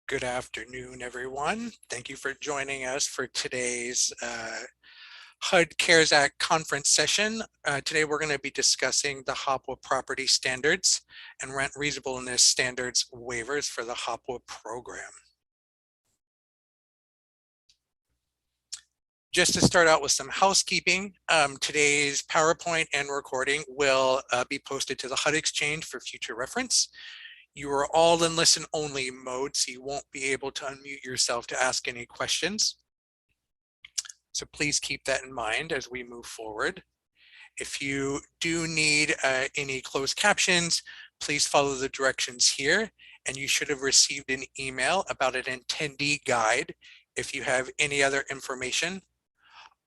Good afternoon, everyone. Thank you for joining us for today's HUD CARES Act conference session. Today we're going to be discussing the HOPWA property standards and rent reasonableness standards waivers for the HOPWA program. Just to start out with some housekeeping, today's PowerPoint and recording will be posted to the HUD Exchange for future reference. You are all in listen-only mode, so you won't be able to unmute yourself to ask any questions. So please keep that in mind as we move forward. If you do need any closed captions, please follow the directions here, and you should have received an email about an attendee guide if you have any other information.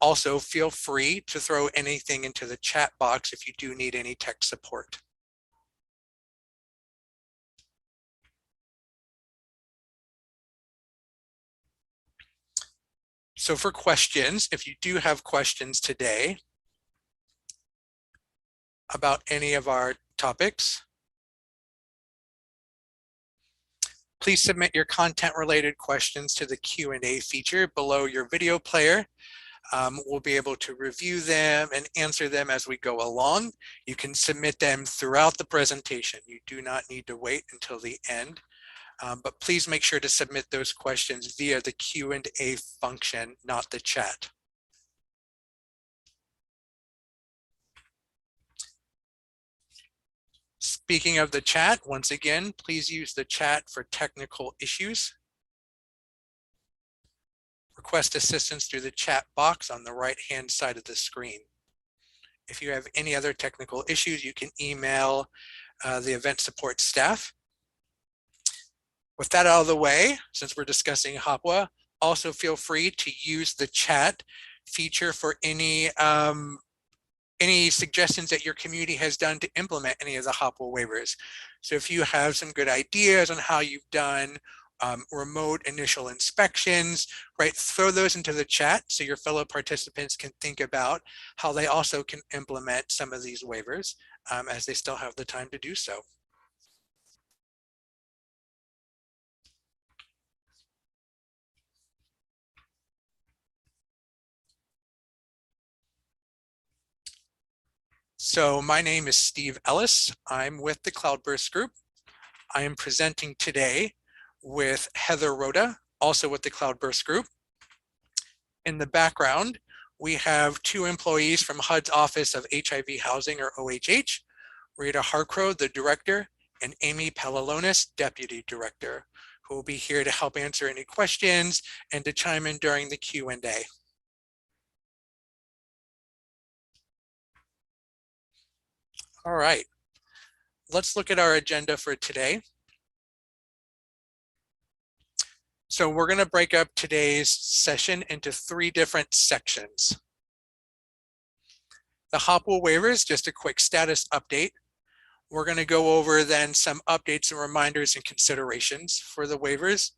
Also, feel free to throw anything into the chat box if you do need any tech support. So for questions, if you do have questions today about any of our topics, please submit your content-related questions to the Q&A feature below your video player. We'll be able to review them and answer them as we go along. You can submit them throughout the presentation. You do not need to wait until the end. But please make sure to submit those questions via the Q&A function, not the chat. Speaking of the chat, once again, please use the chat for technical issues. Request assistance through the chat box on the right-hand side of the screen. If you have any other technical issues, you can email the event support staff. With that out of the way, since we're discussing HOPWA, also feel free to use the chat feature for any suggestions that your community has done to implement any of the HOPWA waivers. So if you have some good ideas on how you've done remote initial inspections, right, throw those into the chat so your fellow participants can think about how they also can implement some of these waivers as they still have the time to do so. So my name is Steve Ellis. I'm with the Cloudburst Group. I am presenting today with Heather Rhoda, also with the Cloudburst Group. In the background, we have two employees from HUD's Office of HIV Housing, or OHH, Rita Harcrow, the director, and Amy Palalonis, deputy director, who will be here to help answer any questions and to chime in during the Q&A. All right, let's look at our agenda for today. So we're going to break up today's session into three different sections. The HOPWA waivers, just a quick status update. We're going to go over then some updates and reminders and considerations for the waivers.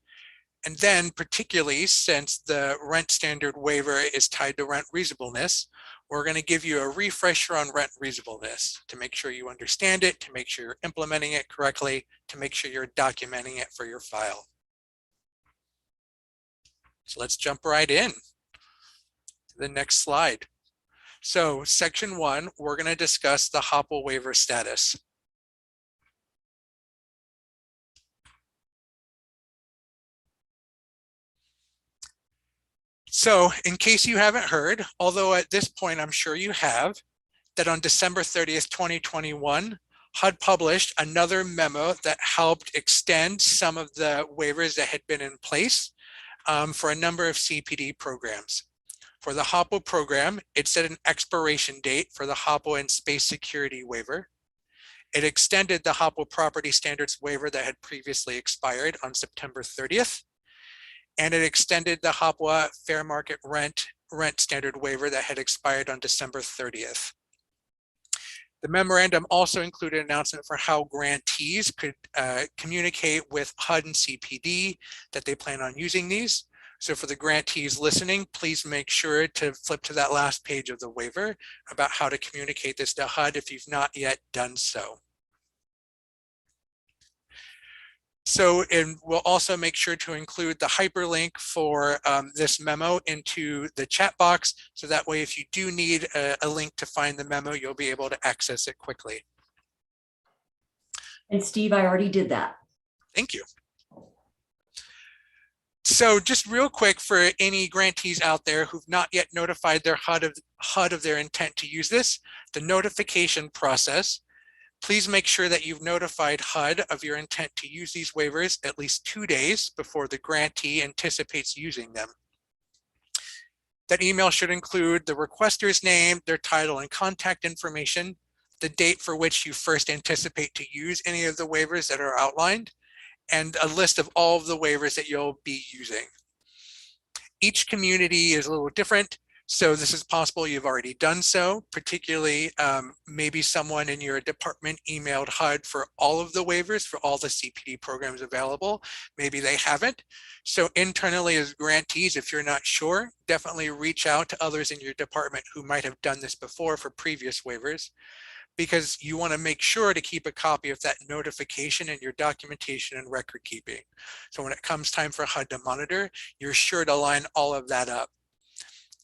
And then particularly since the rent standard waiver is tied to rent reasonableness, we're going to give you a refresher on rent reasonableness to make sure you understand it, to make sure you're implementing it correctly, to make sure you're documenting it for your file. So let's jump right in to the next slide. So section 1, we're going to discuss the HOPWA waiver status. So in case you haven't heard, although at this point I'm sure you have, that on December 30th, 2021, HUD published another memo that helped extend some of the waivers that had been in place for a number of CPD programs. For the HOPWA program, it set an expiration date for the HOPWA and space security waiver. It extended the HOPWA property standards waiver that had previously expired on September 30th. And it extended the HOPWA fair market rent standard waiver that had expired on December 30th. The memorandum also included an announcement for how grantees could communicate with HUD and CPD that they plan on using these. So for the grantees listening, please make sure to flip to that last page of the waiver about how to communicate this to HUD if you've not yet done so. So, and we'll also make sure to include the hyperlink for this memo into the chat box. So that way, if you do need a link to find the memo, you'll be able to access it quickly. And Steve, I already did that. Thank you. So just real quick for any grantees out there who've not yet notified their HUD of their intent to use this, the notification process, please make sure that you've notified HUD of your intent to use these waivers at least 2 days before the grantee anticipates using them. That email should include the requester's name, their title and contact information, the date for which you first anticipate to use any of the waivers that are outlined, and a list of all of the waivers that you'll be using. Each community is a little different, so this is possible you've already done so, particularly maybe someone in your department emailed HUD for all of the waivers for all the CPD programs available. Maybe they haven't. So internally as grantees, if you're not sure, definitely reach out to others in your department who might have done this before for previous waivers, because you want to make sure to keep a copy of that notification in your documentation and record keeping. So when it comes time for HUD to monitor, you're sure to line all of that up.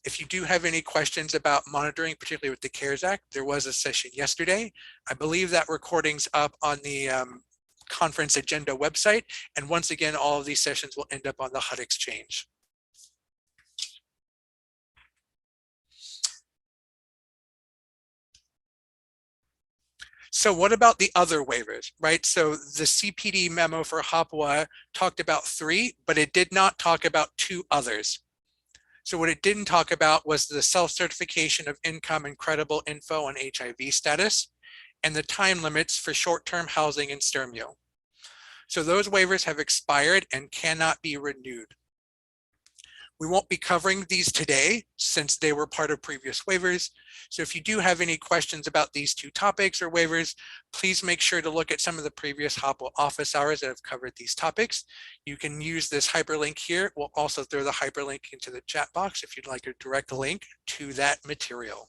If you do have any questions about monitoring, particularly with the CARES Act, there was a session yesterday. I believe that recording's up on the conference agenda website. And once again, all of these sessions will end up on the HUD Exchange. So what about the other waivers, right? So the CPD memo for HOPWA talked about 3, but it did not talk about 2 others. So what it didn't talk about was the self-certification of income and credible info on HIV status and the time limits for short-term housing and STIRMU. So those waivers have expired and cannot be renewed. We won't be covering these today since they were part of previous waivers. So if you do have any questions about these 2 topics or waivers, please make sure to look at some of the previous HOPWA office hours that have covered these topics. You can use this hyperlink here. We'll also throw the hyperlink into the chat box if you'd like a direct link to that material.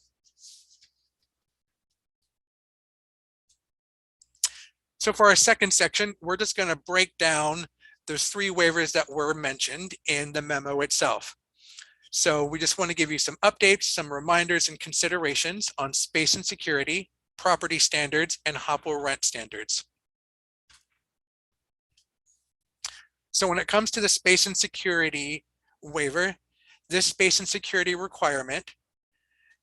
So for our second section, we're just going to break down those 3 waivers that were mentioned in the memo itself. So we just want to give you some updates, some reminders and considerations on space and security, property standards, and HOPWA rent standards. So when it comes to the space and security waiver, this space and security requirement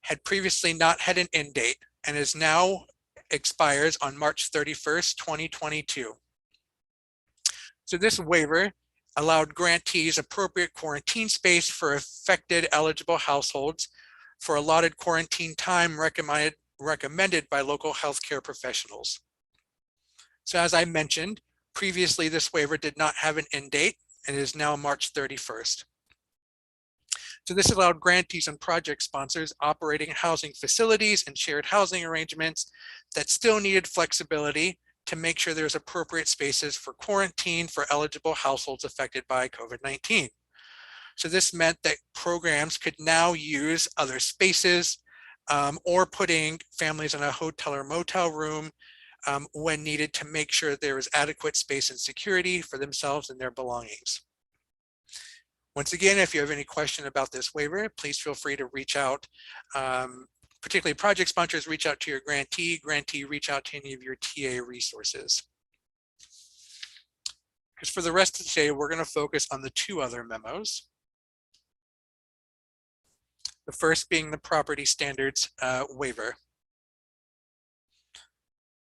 had previously not had an end date and is now expires on March 31st, 2022. So this waiver allowed grantees appropriate quarantine space for affected eligible households for allotted quarantine time recommended by local healthcare professionals. So as I mentioned, previously this waiver did not have an end date and is now March 31st. So this allowed grantees and project sponsors operating housing facilities and shared housing arrangements that still needed flexibility to make sure there's appropriate spaces for quarantine for eligible households affected by COVID-19. So this meant that programs could now use other spaces or putting families in a hotel or motel room when needed to make sure there is adequate space and security for themselves and their belongings. Once again, if you have any question about this waiver, please feel free to reach out. Particularly project sponsors, reach out to your grantee, reach out to any of your TA resources. Because for the rest of today, we're going to focus on the 2 other memos. The first being the property standards waiver.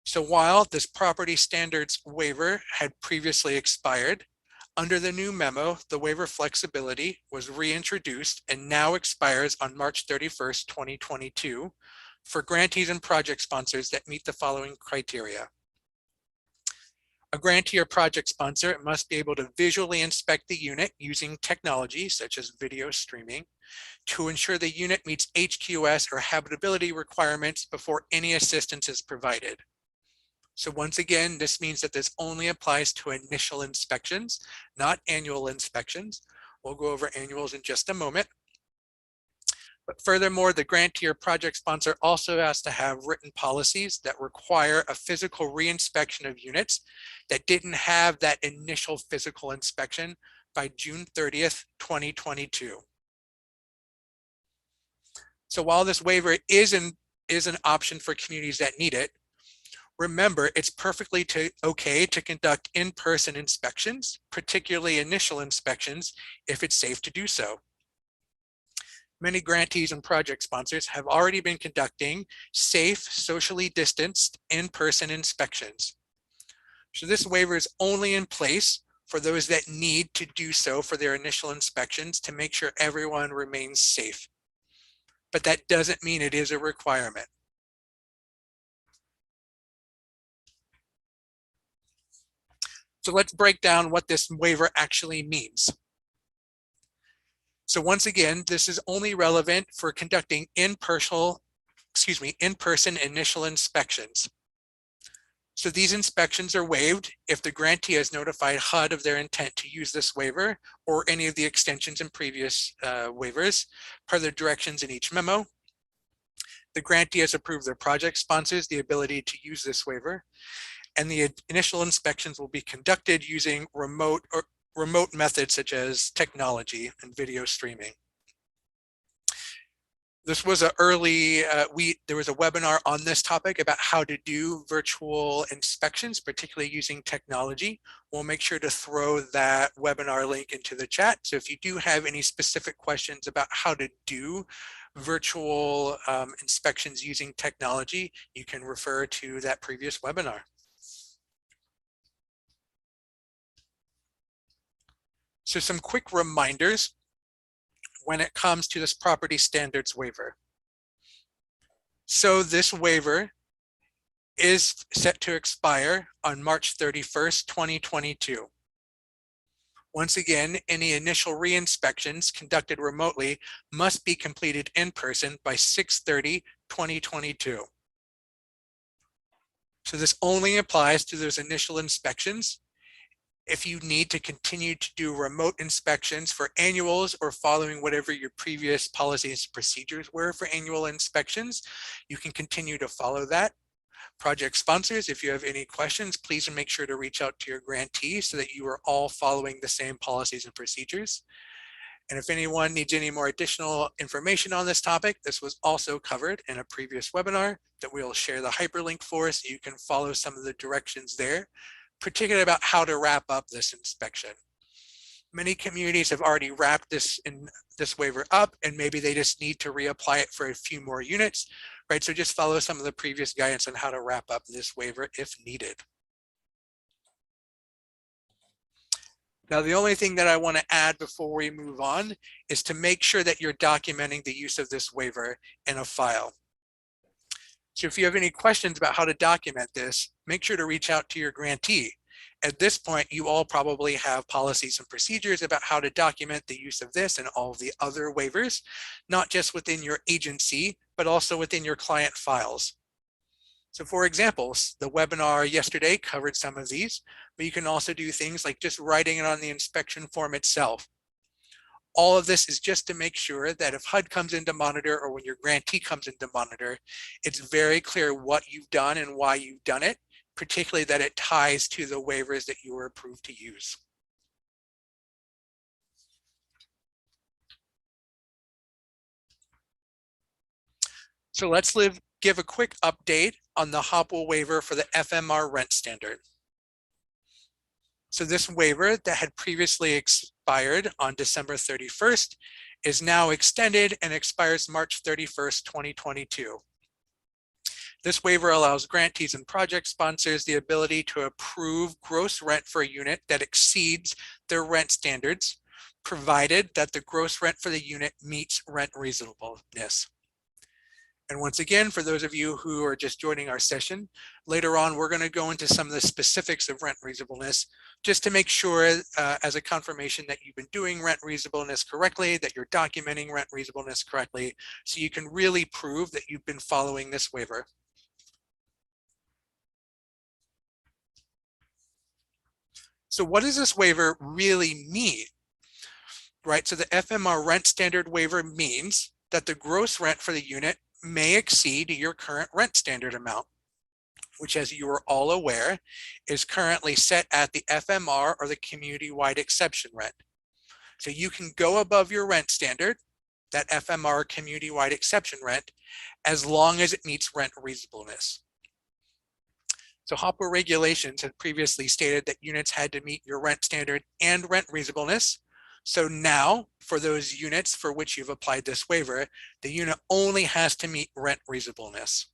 So while this property standards waiver had previously expired, under the new memo, the waiver flexibility was reintroduced and now expires on March 31st, 2022 for grantees and project sponsors that meet the following criteria. A grantee or project sponsor must be able to visually inspect the unit using technology such as video streaming to ensure the unit meets HQS or habitability requirements before any assistance is provided. So once again, this means that this only applies to initial inspections, not annual inspections. We'll go over annuals in just a moment. But furthermore, the grantee or project sponsor also has to have written policies that require a physical reinspection of units that didn't have that initial physical inspection by June 30th, 2022. So while this waiver is an option for communities that need it, remember, it's perfectly okay to conduct in-person inspections, particularly initial inspections, if it's safe to do so. Many grantees and project sponsors have already been conducting safe, socially distanced in-person inspections. So this waiver is only in place for those that need to do so for their initial inspections to make sure everyone remains safe. But that doesn't mean it is a requirement. So let's break down what this waiver actually means. So once again, this is only relevant for conducting in-person initial inspections. So these inspections are waived if the grantee has notified HUD of their intent to use this waiver or any of the extensions in previous waivers per the directions in each memo. The grantee has approved their project sponsors the ability to use this waiver, and the initial inspections will be conducted using remote methods such as technology and video streaming. This was an early, there was a webinar on this topic about how to do virtual inspections, particularly using technology. We'll make sure to throw that webinar link into the chat. So if you do have any specific questions about how to do virtual inspections using technology, you can refer to that previous webinar. So some quick reminders when it comes to this property standards waiver. So this waiver is set to expire on March 31st, 2022. Once again, any initial re-inspections conducted remotely must be completed in person by 6/30/2022. So this only applies to those initial inspections. If you need to continue to do remote inspections for annuals or following whatever your previous policies and procedures were for annual inspections, you can continue to follow that. Project sponsors, if you have any questions, please make sure to reach out to your grantee so that you are all following the same policies and procedures. And if anyone needs any more additional information on this topic, this was also covered in a previous webinar that we'll share the hyperlink for so you can follow some of the directions there, particularly about how to wrap up this inspection. Many communities have already wrapped this waiver up, and maybe they just need to reapply it for a few more units, right? So just follow some of the previous guidance on how to wrap up this waiver if needed. Now, the only thing that I want to add before we move on is to make sure that you're documenting the use of this waiver in a file. So if you have any questions about how to document this, make sure to reach out to your grantee. At this point, you all probably have policies and procedures about how to document the use of this and all of the other waivers, not just within your agency, but also within your client files. So for example, the webinar yesterday covered some of these, but you can also do things like just writing it on the inspection form itself. All of this is just to make sure that if HUD comes in to monitor or when your grantee comes in to monitor, it's very clear what you've done and why you've done it, particularly that it ties to the waivers that you were approved to use. So let's give a quick update on the HOPWA waiver for the FMR rent standard. So this waiver that had previously expired on December 31st is now extended and expires March 31st, 2022. This waiver allows grantees and project sponsors the ability to approve gross rent for a unit that exceeds their rent standards, provided that the gross rent for the unit meets rent reasonableness. And once again, for those of you who are just joining our session, later on, we're going to go into some of the specifics of rent reasonableness, just to make sure as a confirmation that you've been doing rent reasonableness correctly, that you're documenting rent reasonableness correctly, so you can really prove that you've been following this waiver. So what does this waiver really mean? Right, so the FMR rent standard waiver means that the gross rent for the unit may exceed your current rent standard amount, which, as you are all aware, is currently set at the FMR, or the community-wide exception rent. So you can go above your rent standard, that FMR community-wide exception rent, as long as it meets rent reasonableness. So HOPWA regulations had previously stated that units had to meet your rent standard and rent reasonableness. So now, for those units for which you've applied this waiver, the unit only has to meet rent reasonableness.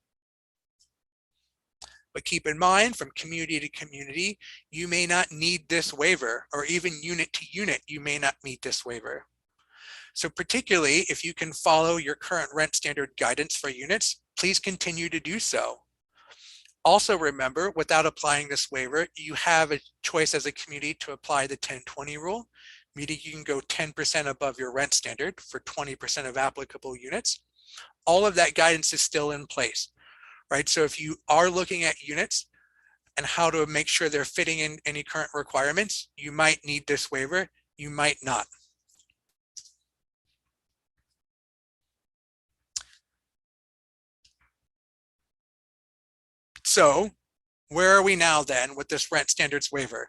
But keep in mind, from community to community, you may not need this waiver, or even unit to unit, you may not meet this waiver. So particularly if you can follow your current rent standard guidance for units, please continue to do so. Also remember, without applying this waiver, you have a choice as a community to apply the 10-20 rule, meaning you can go 10% above your rent standard for 20% of applicable units. All of that guidance is still in place, right? So if you are looking at units and how to make sure they're fitting in any current requirements, you might need this waiver, you might not. So where are we now then with this rent standards waiver?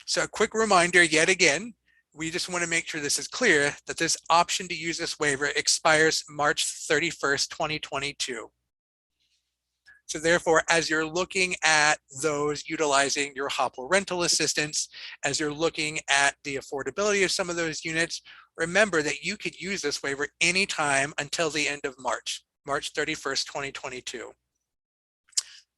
So a quick reminder yet again, we just want to make sure this is clear that this option to use this waiver expires March 31st, 2022. So therefore, as you're looking at those utilizing your HOPWA rental assistance, as you're looking at the affordability of some of those units, remember that you could use this waiver anytime until the end of March 31st, 2022.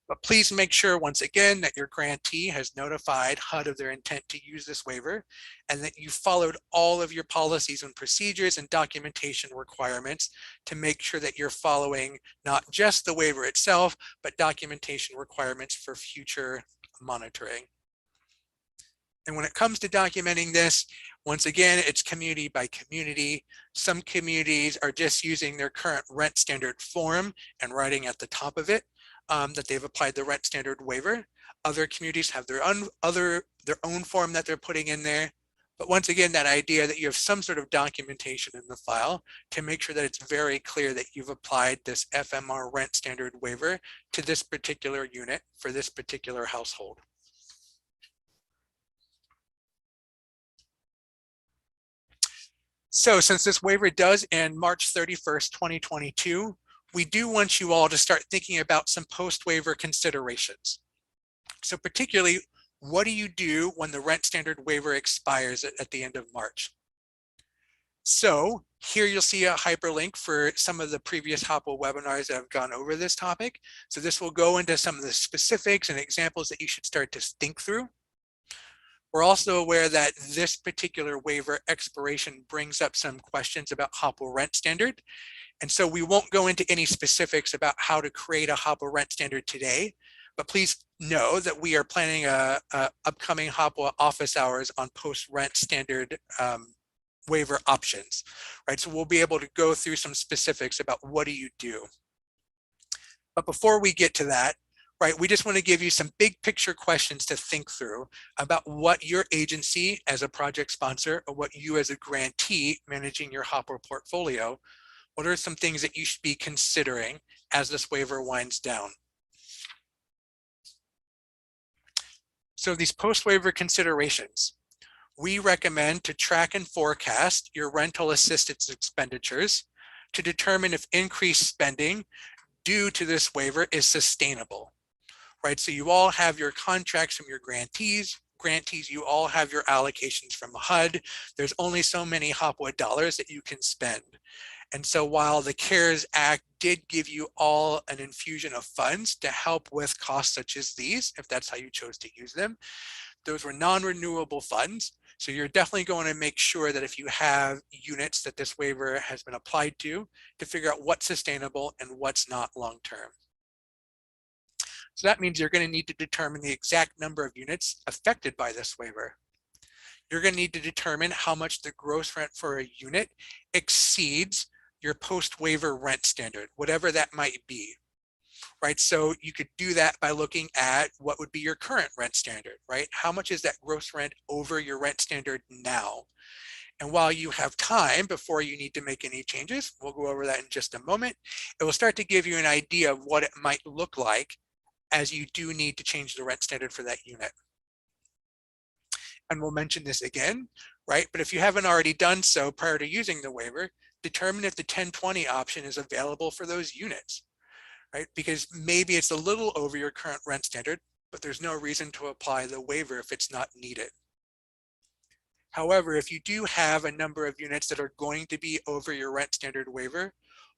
But please make sure, once again, that your grantee has notified HUD of their intent to use this waiver, and that you followed all of your policies and procedures and documentation requirements to make sure that you're following not just the waiver itself, but documentation requirements for future monitoring. And when it comes to documenting this, once again, it's community by community. Some communities are just using their current rent standard form and writing at the top of it that they've applied the rent standard waiver. Other communities have their own form that they're putting in there. But once again, that idea that you have some sort of documentation in the file to make sure that it's very clear that you've applied this FMR rent standard waiver to this particular unit for this particular household. So since this waiver does end March 31st, 2022, we do want you all to start thinking about some post-waiver considerations. So particularly, what do you do when the rent standard waiver expires at the end of March? So here you'll see a hyperlink for some of the previous HOPWA webinars that have gone over this topic. So this will go into some of the specifics and examples that you should start to think through. We're also aware that this particular waiver expiration brings up some questions about HOPWA rent standard. And so we won't go into any specifics about how to create a HOPWA rent standard today, but please know that we are planning a upcoming HOPWA office hours on post-rent standard waiver options, right? So we'll be able to go through some specifics about what do you do. But before we get to that, right, we just want to give you some big picture questions to think through about what your agency as a project sponsor, or what you as a grantee managing your HOPWA portfolio, what are some things that you should be considering as this waiver winds down? So these post-waiver considerations, we recommend to track and forecast your rental assistance expenditures to determine if increased spending due to this waiver is sustainable, right? So you all have your contracts from your grantees. Grantees, you all have your allocations from HUD. There's only so many HOPWA dollars that you can spend. And so while the CARES Act did give you all an infusion of funds to help with costs such as these, if that's how you chose to use them, those were non-renewable funds. So you're definitely going to make sure that if you have units that this waiver has been applied to figure out what's sustainable and what's not long-term. So that means you're going to need to determine the exact number of units affected by this waiver. You're going to need to determine how much the gross rent for a unit exceeds your post-waiver rent standard, whatever that might be, right? So you could do that by looking at what would be your current rent standard, right? How much is that gross rent over your rent standard now? And while you have time before you need to make any changes, we'll go over that in just a moment, it will start to give you an idea of what it might look like as you do need to change the rent standard for that unit. And we'll mention this again, right? But if you haven't already done so prior to using the waiver, determine if the 1020 option is available for those units, right? Because maybe it's a little over your current rent standard, but there's no reason to apply the waiver if it's not needed. However, if you do have a number of units that are going to be over your rent standard waiver,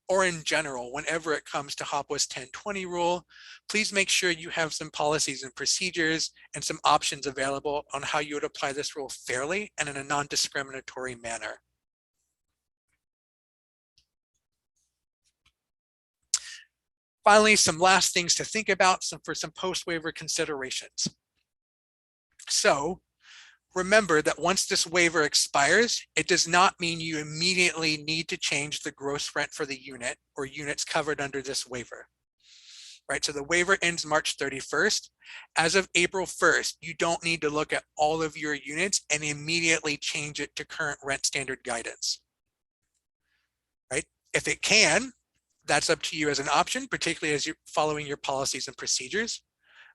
or in general, whenever it comes to HOPWA's 1020 rule, please make sure you have some policies and procedures and some options available on how you would apply this rule fairly and in a non-discriminatory manner. Finally, some last things to think about for some post-waiver considerations. So, remember that once this waiver expires, it does not mean you immediately need to change the gross rent for the unit or units covered under this waiver, right? So the waiver ends March 31st. As of April 1st, you don't need to look at all of your units and immediately change it to current rent standard guidance, right? If it can, that's up to you as an option, particularly as you're following your policies and procedures.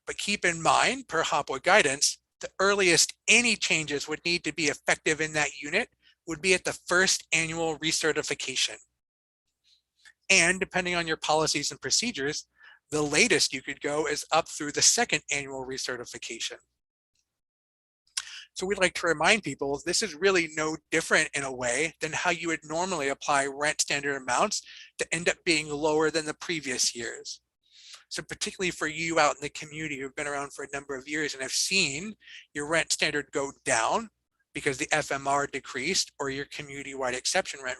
But keep in mind, per HOPWA guidance, the earliest any changes would need to be effective in that unit would be at the first annual recertification. And depending on your policies and procedures, the latest you could go is up through the second annual recertification. So we'd like to remind people this is really no different in a way than how you would normally apply rent standard amounts that end up being lower than the previous years. So particularly for you out in the community who've been around for a number of years and have seen your rent standard go down because the FMR decreased or your community-wide exception rent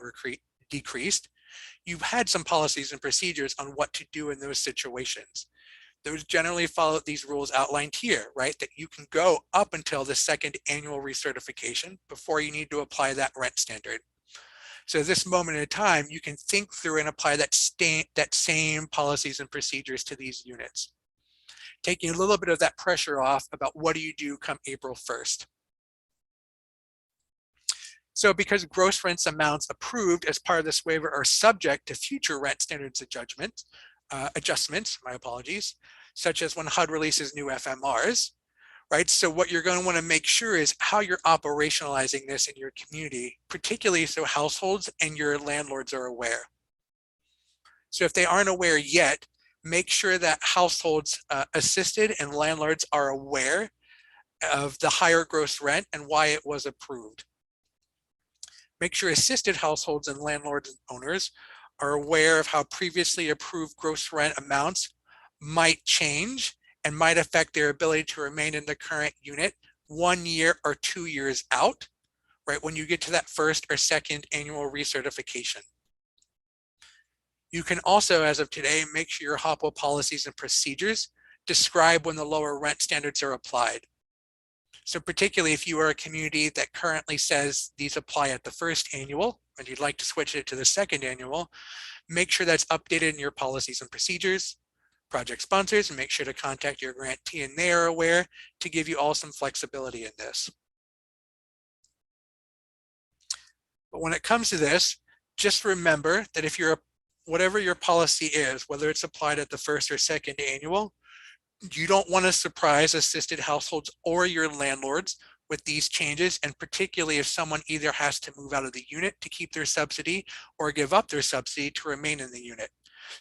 decreased, you've had some policies and procedures on what to do in those situations. Those generally follow these rules outlined here, right? That you can go up until the second annual recertification before you need to apply that rent standard. So at this moment in time, you can think through and apply that same policies and procedures to these units, taking a little bit of that pressure off about what do you do come April 1st. So because gross rents amounts approved as part of this waiver are subject to future rent standards adjustments, my apologies, such as when HUD releases new FMRs, right? So what you're going to want to make sure is how you're operationalizing this in your community, particularly so households and your landlords are aware. So if they aren't aware yet, make sure that households assisted and landlords are aware of the higher gross rent and why it was approved. Make sure assisted households and landlords and owners are aware of how previously approved gross rent amounts might change and might affect their ability to remain in the current unit 1 year or 2 years out, right, when you get to that first or second annual recertification. You can also, as of today, make sure your HOPWA policies and procedures describe when the lower rent standards are applied. So particularly if you are a community that currently says these apply at the first annual and you'd like to switch it to the second annual, make sure that's updated in your policies and procedures. Project sponsors, and make sure to contact your grantee and they are aware to give you all some flexibility in this. But when it comes to this, just remember that if you're whatever your policy is, whether it's applied at the first or second annual, you don't want to surprise assisted households or your landlords with these changes, and particularly if someone either has to move out of the unit to keep their subsidy or give up their subsidy to remain in the unit.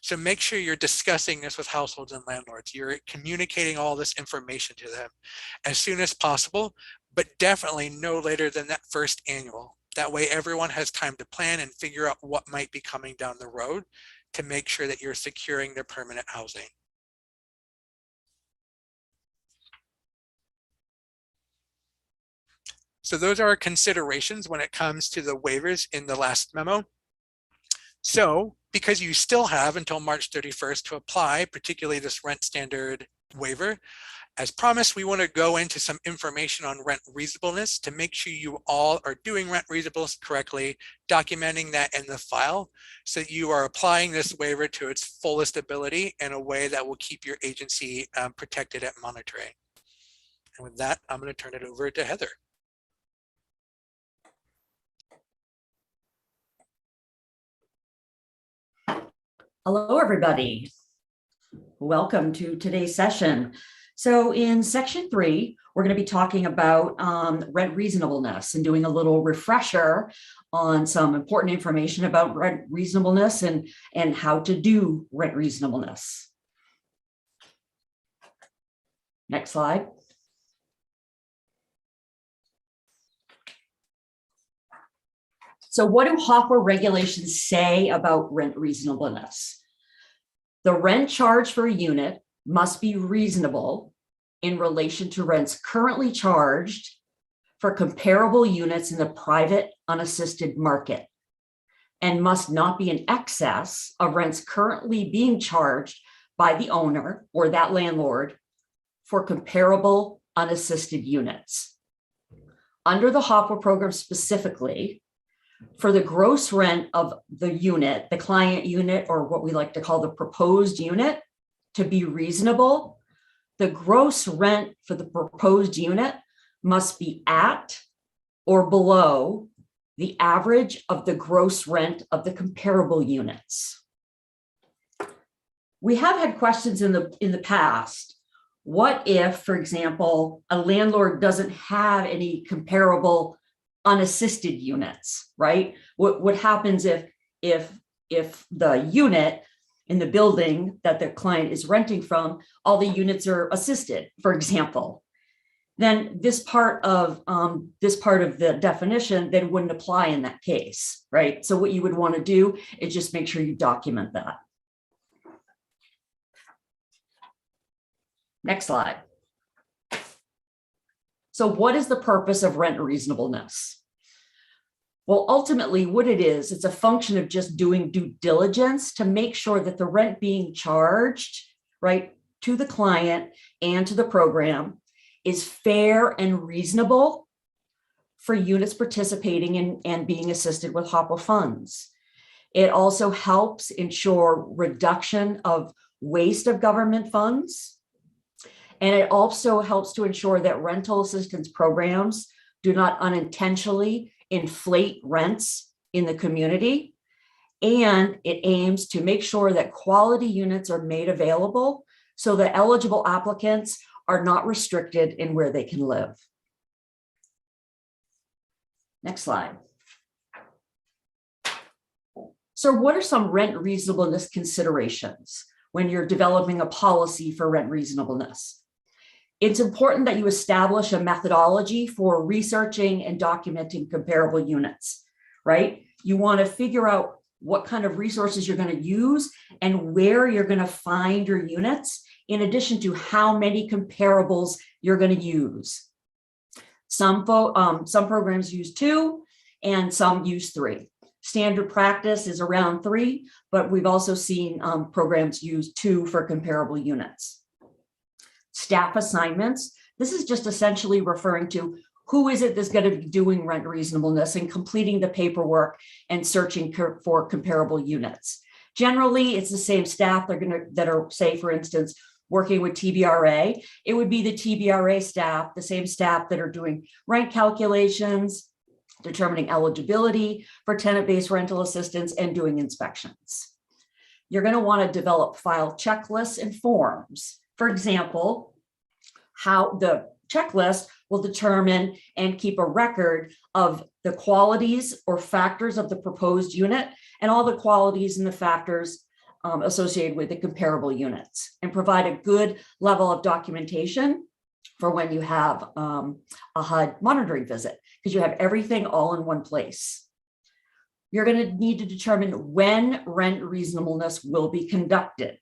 So make sure you're discussing this with households and landlords. You're communicating all this information to them as soon as possible, but definitely no later than that first annual. That way everyone has time to plan and figure out what might be coming down the road to make sure that you're securing their permanent housing. So those are our considerations when it comes to the waivers in the last memo. So because you still have until March 31st to apply, particularly this rent standard waiver, as promised, we want to go into some information on rent reasonableness to make sure you all are doing rent reasonableness correctly, documenting that in the file so that you are applying this waiver to its fullest ability in a way that will keep your agency protected at monitoring. And with that, I'm going to turn it over to Heather. Hello, everybody. Welcome to today's session. So in section 3, we're going to be talking about rent reasonableness and doing a little refresher on some important information about rent reasonableness and how to do rent reasonableness. Next slide. So what do HOPWA regulations say about rent reasonableness? The rent charged for a unit must be reasonable in relation to rents currently charged for comparable units in the private unassisted market and must not be in excess of rents currently being charged by the owner or that landlord for comparable unassisted units. Under the HOPWA program specifically, for the gross rent of the unit, the client unit, or what we like to call the proposed unit, to be reasonable, the gross rent for the proposed unit must be at or below the average of the gross rent of the comparable units. We have had questions in the past. What if, for example, a landlord doesn't have any comparable unassisted units, right? What happens if the unit in the building that the client is renting from, all the units are assisted, for example? Then this part of the definition then wouldn't apply in that case, right? So what you would want to do is just make sure you document that. Next slide. So what is the purpose of rent reasonableness? Well, ultimately what it is, it's a function of just doing due diligence to make sure that the rent being charged, right, to the client and to the program is fair and reasonable for units participating in and being assisted with HOPWA funds. It also helps ensure reduction of waste of government funds. And it also helps to ensure that rental assistance programs do not unintentionally inflate rents in the community. And it aims to make sure that quality units are made available so that eligible applicants are not restricted in where they can live. Next slide. So what are some rent reasonableness considerations when you're developing a policy for rent reasonableness? It's important that you establish a methodology for researching and documenting comparable units, right? You want to figure out what kind of resources you're going to use and where you're going to find your units, in addition to how many comparables you're going to use. Some programs use 2 and some use 3. Standard practice is around 3, but we've also seen programs use 2 for comparable units. Staff assignments. This is just essentially referring to who is it that's going to be doing rent reasonableness and completing the paperwork and searching for comparable units. Generally, it's the same staff that are, say, for instance, working with TBRA. It would be the TBRA staff, the same staff that are doing rent calculations, determining eligibility for tenant-based rental assistance, and doing inspections. You're going to want to develop file checklists and forms. For example, how the checklist will determine and keep a record of the qualities or factors of the proposed unit and all the qualities and the factors associated with the comparable units, and provide a good level of documentation for when you have a HUD monitoring visit, because you have everything all in one place. You're going to need to determine when rent reasonableness will be conducted.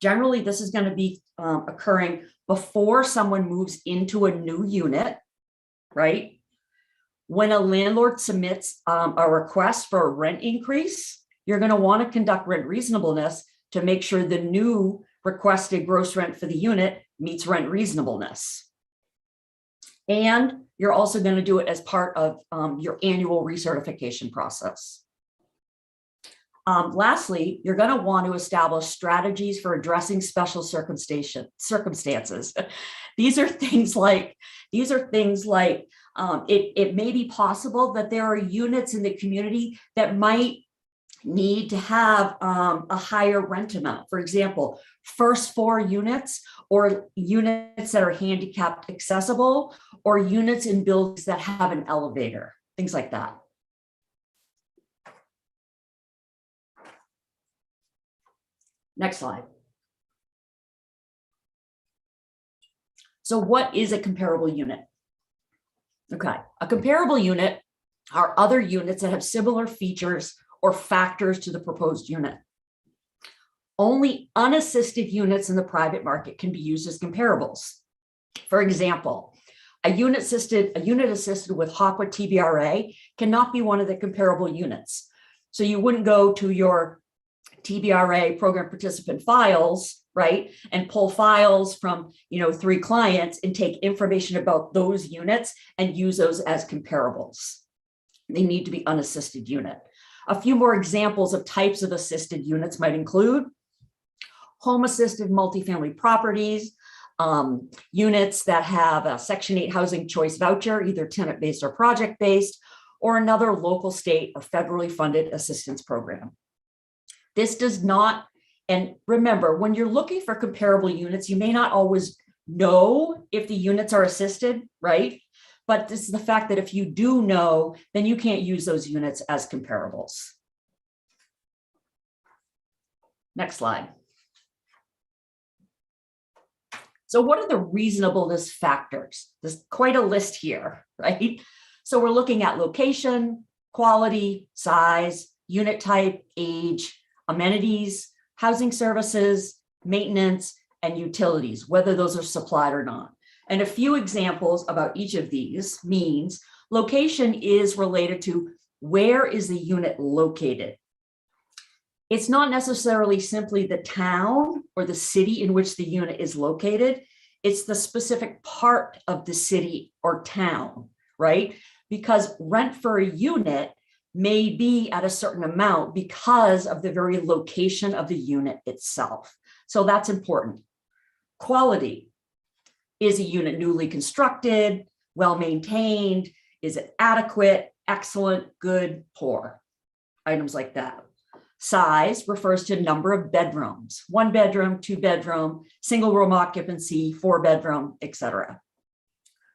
Generally, this is going to be occurring before someone moves into a new unit, right? When a landlord submits a request for a rent increase, you're going to want to conduct rent reasonableness to make sure the new requested gross rent for the unit meets rent reasonableness. And you're also going to do it as part of your annual recertification process. Lastly, you're going to want to establish strategies for addressing special circumstances. These are things like it may be possible that there are units in the community that might need to have a higher rent amount. For example, first 4 units or units that are handicapped accessible or units in buildings that have an elevator, things like that. Next slide. So what is a comparable unit? Okay, a comparable unit are other units that have similar features or factors to the proposed unit. Only unassisted units in the private market can be used as comparables. For example, a unit assisted with HOPWA TBRA cannot be one of the comparable units. So you wouldn't go to your TBRA program participant files, right, and pull files from 3 clients and take information about those units and use those as comparables. They need to be unassisted unit. A few more examples of types of assisted units might include home assisted multifamily properties, units that have a Section 8 housing choice voucher, either tenant-based or project-based, or another local, state, or federally funded assistance program. This does not, and remember, when you're looking for comparable units, you may not always know if the units are assisted, right? But this is the fact that if you do know, then you can't use those units as comparables. Next slide. So what are the reasonableness factors? There's quite a list here, right? So we're looking at location, quality, size, unit type, age, amenities, housing services, maintenance, and utilities, whether those are supplied or not. And a few examples about each of these means location is related to where is the unit located. It's not necessarily simply the town or the city in which the unit is located. It's the specific part of the city or town, right? Because rent for a unit may be at a certain amount because of the very location of the unit itself. So that's important. Quality. Is a unit newly constructed, well-maintained? Is it adequate, excellent, good, poor? Items like that. Size refers to number of bedrooms, 1 bedroom, 2 bedroom, single room occupancy, 4 bedroom, etc.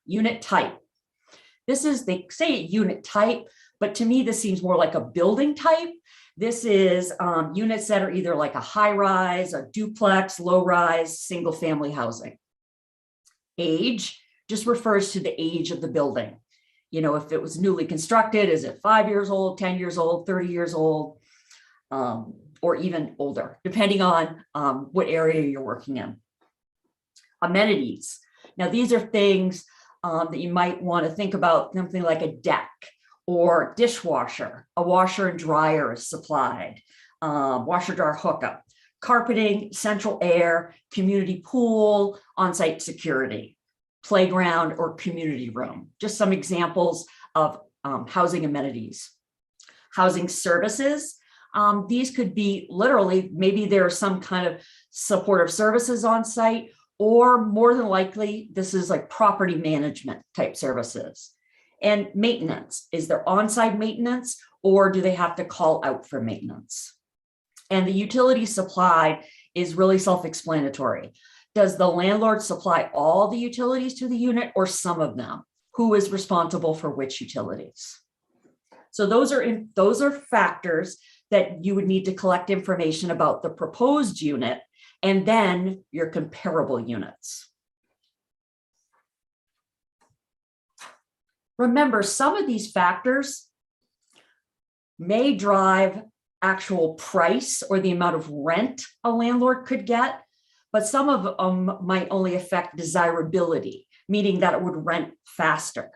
Unit type. This is, they say unit type, but to me, this seems more like a building type. This is units that are either like a high rise, a duplex, low rise, single family housing. Age just refers to the age of the building. If it was newly constructed, is it 5 years old, 10 years old, 30 years old, or even older, depending on what area you're working in. Amenities. Now, these are things that you might want to think about, something like a deck or dishwasher, a washer and dryer is supplied, washer dryer hookup, carpeting, central air, community pool, on-site security, playground, or community room. Just some examples of housing amenities. Housing services. These could be literally, maybe there are some kind of supportive services on site, or more than likely, this is like property management type services. And maintenance, is there on-site maintenance, or do they have to call out for maintenance? And the utility supplied is really self-explanatory. Does the landlord supply all the utilities to the unit or some of them? Who is responsible for which utilities? So those are factors that you would need to collect information about the proposed unit and then your comparable units. Remember, some of these factors may drive actual price or the amount of rent a landlord could get, but some of them might only affect desirability, meaning that it would rent faster.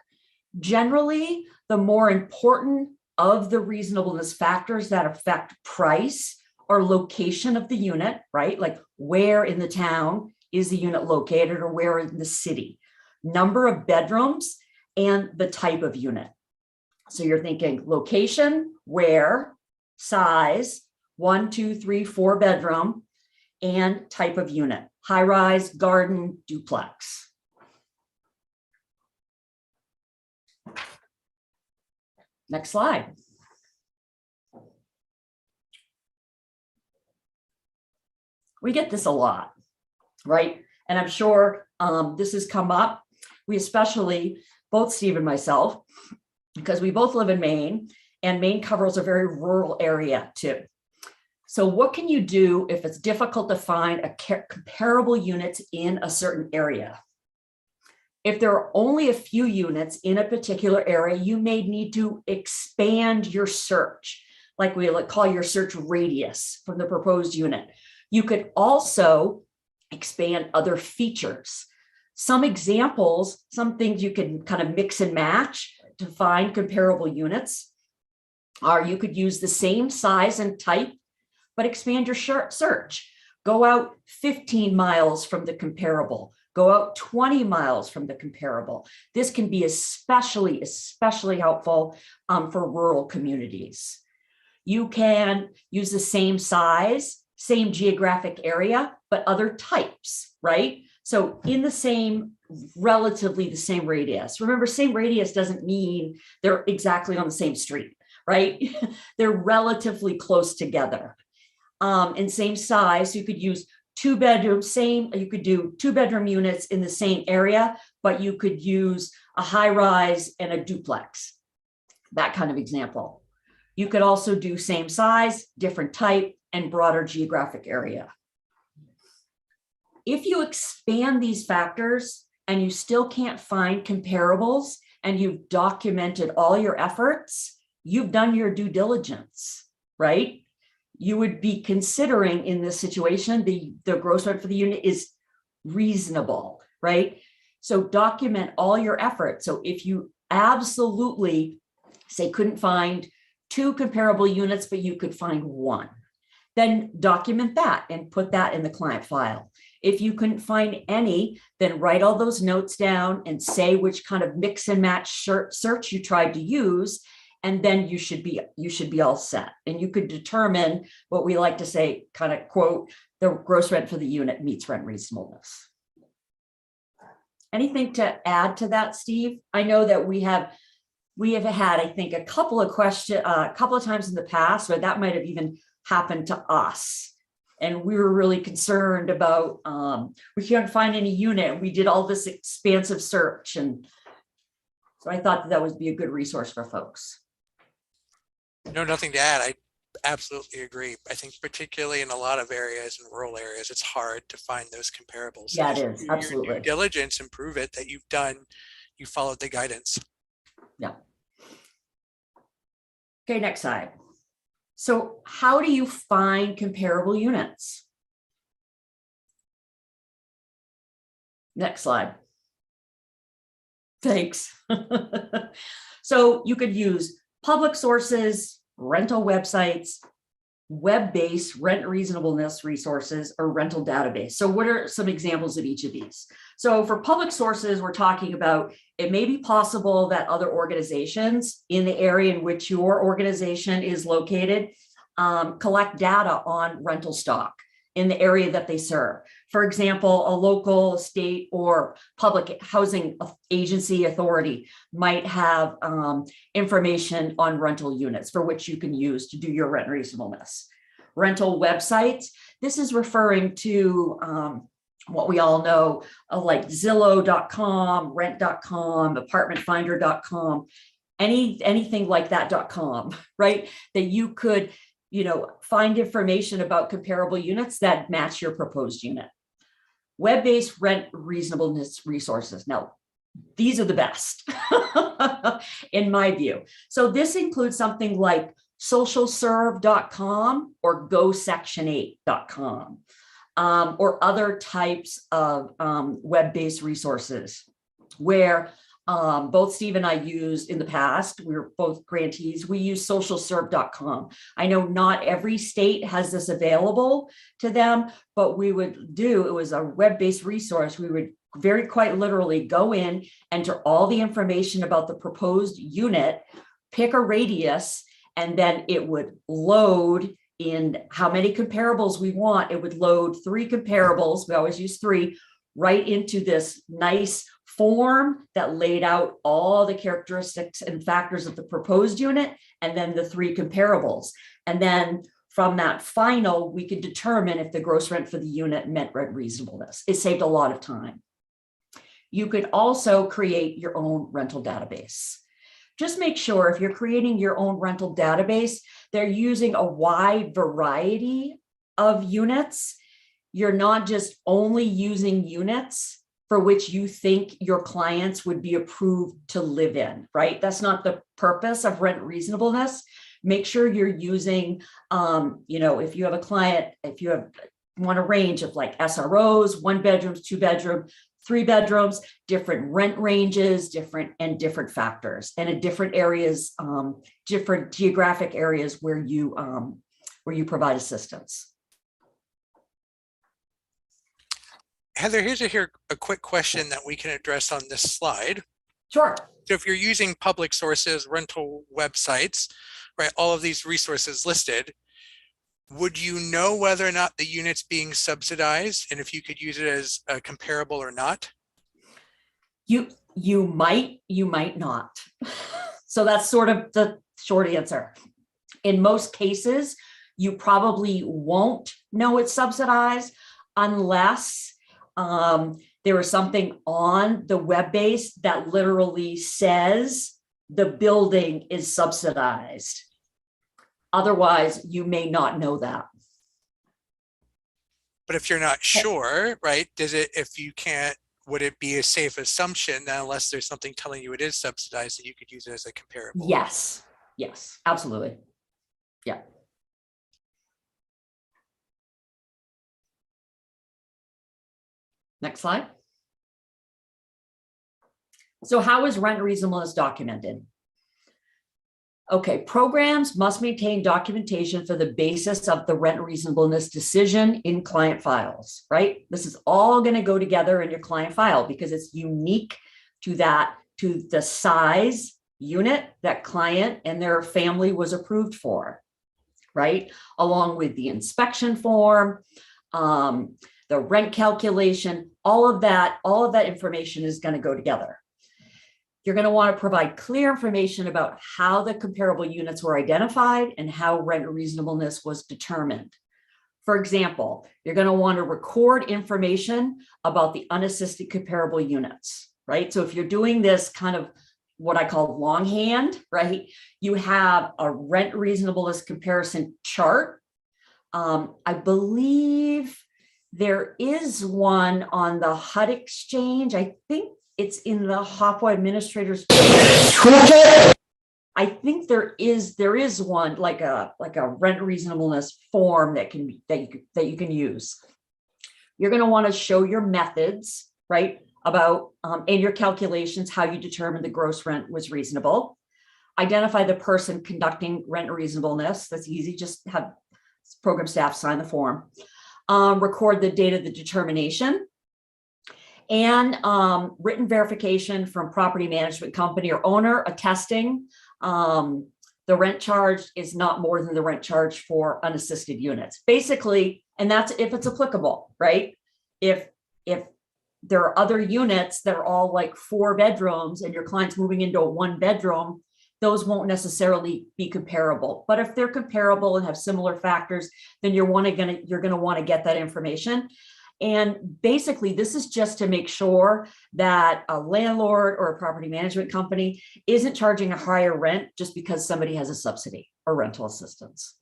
Generally, the more important of the reasonableness factors that affect price or location of the unit, right? Like where in the town is the unit located or where in the city, number of bedrooms, and the type of unit. So you're thinking location, where, size, 1, 2, 3, 4 bedroom, and type of unit, high rise, garden, duplex. Next slide. We get this a lot, right? And I'm sure this has come up. We especially, both Steve and myself, because we both live in Maine, and Maine covers a very rural area too. So what can you do if it's difficult to find comparable units in a certain area? If there are only a few units in a particular area, you may need to expand your search, like we call your search radius from the proposed unit. You could also expand other features. Some examples, some things you can kind of mix and match to find comparable units are you could use the same size and type, but expand your search. Go out 15 miles from the comparable. Go out 20 miles from the comparable. This can be especially helpful for rural communities. You can use the same size, same geographic area, but other types, right? So in the same, relatively the same radius. Remember, same radius doesn't mean they're exactly on the same street, right? They're relatively close together. And same size, you could use you could do 2-bedroom units in the same area, but you could use a high rise and a duplex, that kind of example. You could also do same size, different type, and broader geographic area. If you expand these factors and you still can't find comparables and you've documented all your efforts, you've done your due diligence, right? You would be considering in this situation, the gross rent for the unit is reasonable, right? So document all your efforts. So if you absolutely say couldn't find 2 comparable units, but you could find 1, then document that and put that in the client file. If you couldn't find any, then write all those notes down and say which kind of mix and match search you tried to use. And then you should be all set. And you could determine what we like to say, kind of quote, the gross rent for the unit meets rent reasonableness. Anything to add to that, Steve? I know that we have had, I think, a couple of times in the past where that might have even happened to us. And we were really concerned about, we couldn't find any unit. We did all this expansive search. And so I thought that would be a good resource for folks. No, nothing to add. I absolutely agree. I think particularly in a lot of areas, in rural areas, it's hard to find those comparables. Yeah, So it is, absolutely. Your due diligence and prove it that you followed the guidance. Yeah. Okay, next slide. So how do you find comparable units? Next slide. Thanks. So you could use public sources, rental websites, web-based rent reasonableness resources, or rental database. So what are some examples of each of these? So for public sources, we're talking about, it may be possible that other organizations in the area in which your organization is located collect data on rental stock in the area that they serve. For example, a local, state, or public housing agency authority might have information on rental units for which you can use to do your rent reasonableness. Rental websites, this is referring to what we all know, like Zillow.com, rent.com, apartmentfinder.com, anything like that.com, right? That you could find information about comparable units that match your proposed unit. Web-based rent reasonableness resources. Now, these are the best in my view. So this includes something like socialserve.com or gosection8.com or other types of web-based resources where both Steve and I used in the past, we were both grantees, we use socialserve.com. I know not every state has this available to them, but it was a web-based resource. We would very quite literally go in, enter all the information about the proposed unit, pick a radius, and then it would load in how many comparables we want. It would load 3 comparables, we always use 3, right into this nice form that laid out all the characteristics and factors of the proposed unit, and then the 3 comparables. And then from that final, we could determine if the gross rent for the unit met rent reasonableness. It saved a lot of time. You could also create your own rental database. Just make sure if you're creating your own rental database, they're using a wide variety of units. You're not just only using units for which you think your clients would be approved to live in, right? That's not the purpose of rent reasonableness. Make sure you're using, if you have a client, if you want a range of like SROs, 1 bedrooms, 2 bedroom, 3 bedrooms, different rent ranges, different factors, and in different areas, different geographic areas where you provide assistance. Heather, here's a quick question that we can address on this slide. Sure. So if you're using public sources, rental websites, right, all of these resources listed, would you know whether or not the unit's being subsidized and if you could use it as a comparable or not? You might not. So that's sort of the short answer. In most cases, you probably won't know it's subsidized unless there is something on the web base that literally says the building is subsidized. Otherwise, you may not know that. But if you're not sure, right, would it be a safe assumption that unless there's something telling you it is subsidized, that you could use it as a comparable? Yes, absolutely. Yeah. Next slide. So how is rent reasonableness documented? Okay, programs must maintain documentation for the basis of the rent reasonableness decision in client files, right? This is all going to go together in your client file because it's unique to the size unit that client and their family was approved for, right? Along with the inspection form, the rent calculation, all of that information is going to go together. You're going to want to provide clear information about how the comparable units were identified and how rent reasonableness was determined. For example, you're going to want to record information about the unassisted comparable units, right? So if you're doing this kind of what I call longhand, right? You have a rent reasonableness comparison chart. I believe there is one on the HUD exchange. I think it's in the HOPWA administrators. I think there is one like a rent reasonableness form that you can use. You're going to want to show your methods, right, about in your calculations how you determine the gross rent was reasonable. Identify the person conducting rent reasonableness. That's easy. Just have program staff sign the form. Record the date of the determination. And written verification from property management company or owner attesting the rent charge is not more than the rent charge for unassisted units. Basically, and that's if it's applicable, right? If there are other units that are all like 4 bedrooms and your client's moving into a 1 bedroom, those won't necessarily be comparable. But if they're comparable and have similar factors, then you're going to want to get that information. And basically, this is just to make sure that a landlord or a property management company isn't charging a higher rent just because somebody has a subsidy or rental assistance.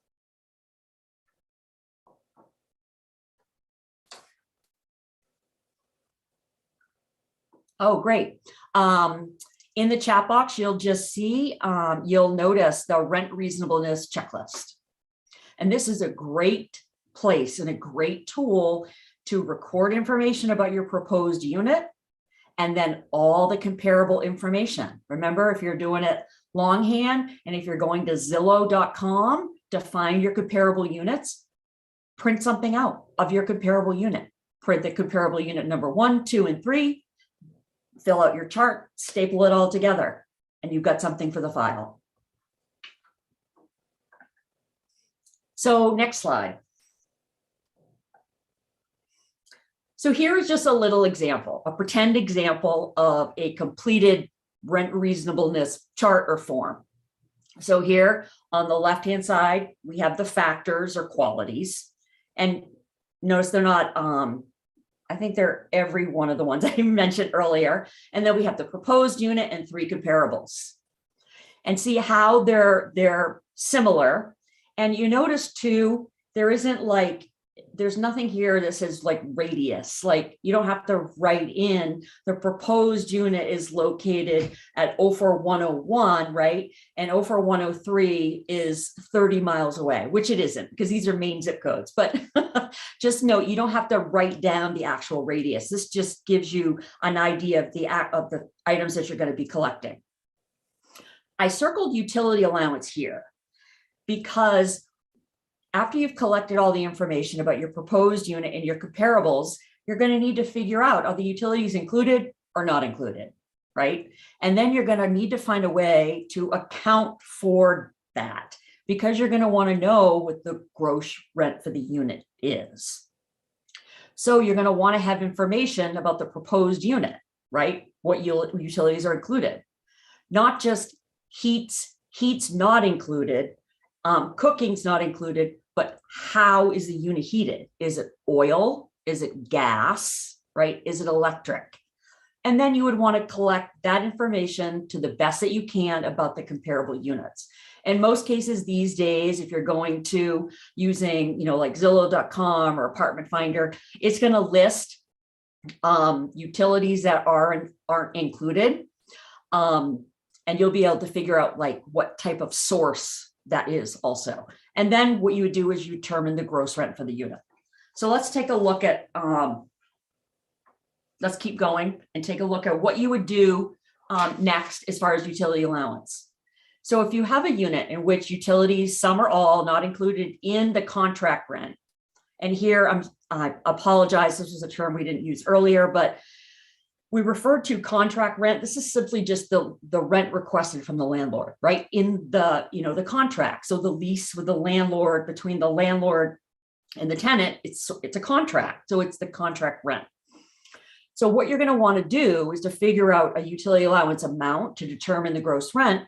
Oh, great. In the chat box, you'll just see, you'll notice the rent reasonableness checklist. And this is a great place and a great tool to record information about your proposed unit and then all the comparable information. Remember, if you're doing it longhand and if you're going to Zillow.com to find your comparable units, print something out of your comparable unit. Print the comparable unit number 1, 2, and 3, fill out your chart, staple it all together, and you've got something for the file. So next slide. So here is just a little example, a pretend example of a completed rent reasonableness chart or form. So here on the left-hand side, we have the factors or qualities. And notice they're not, I think they're every one of the ones I mentioned earlier. And then we have the proposed unit and 3 comparables. And see how they're similar. And you notice too, there's nothing here that says like radius, like you don't have to write in the proposed unit is located at 04101, right? And 04103 is 30 miles away, which it isn't because these are main zip codes. But just note, you don't have to write down the actual radius. This just gives you an idea of the items that you're going to be collecting. I circled utility allowance here because after you've collected all the information about your proposed unit and your comparables, you're going to need to figure out, are the utilities included or not included, right? And then you're going to need to find a way to account for that because you're going to want to know what the gross rent for the unit is. So you're going to want to have information about the proposed unit, right? What utilities are included, not just heat's not included, cooking's not included, but how is the unit heated? Is it oil? Is it gas, right? Is it electric? And then you would want to collect that information to the best that you can about the comparable units. In most cases these days, if you're going to using, like Zillow.com or Apartment Finder, it's going to list utilities that aren't included. And you'll be able to figure out like what type of source that is also. And then what you would do is you determine the gross rent for the unit. So let's take a look at, let's keep going and take a look at what you would do next as far as utility allowance. So if you have a unit in which utilities, some or all, not included in the contract rent, and here I apologize, this was a term we didn't use earlier, but we refer to contract rent. This is simply just the rent requested from the landlord, right? In the contract. So the lease with the landlord, between the landlord and the tenant, it's a contract. So it's the contract rent. So what you're going to want to do is to figure out a utility allowance amount to determine the gross rent.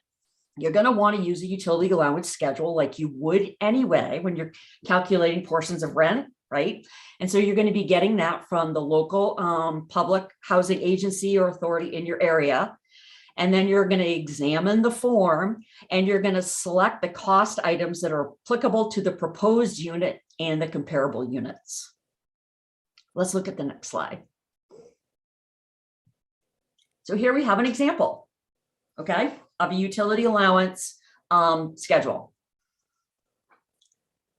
You're going to want to use a utility allowance schedule like you would anyway when you're calculating portions of rent, right? And so you're going to be getting that from the local public housing agency or authority in your area. And then you're going to examine the form and you're going to select the cost items that are applicable to the proposed unit and the comparable units. Let's look at the next slide. So here we have an example, okay, of a utility allowance schedule.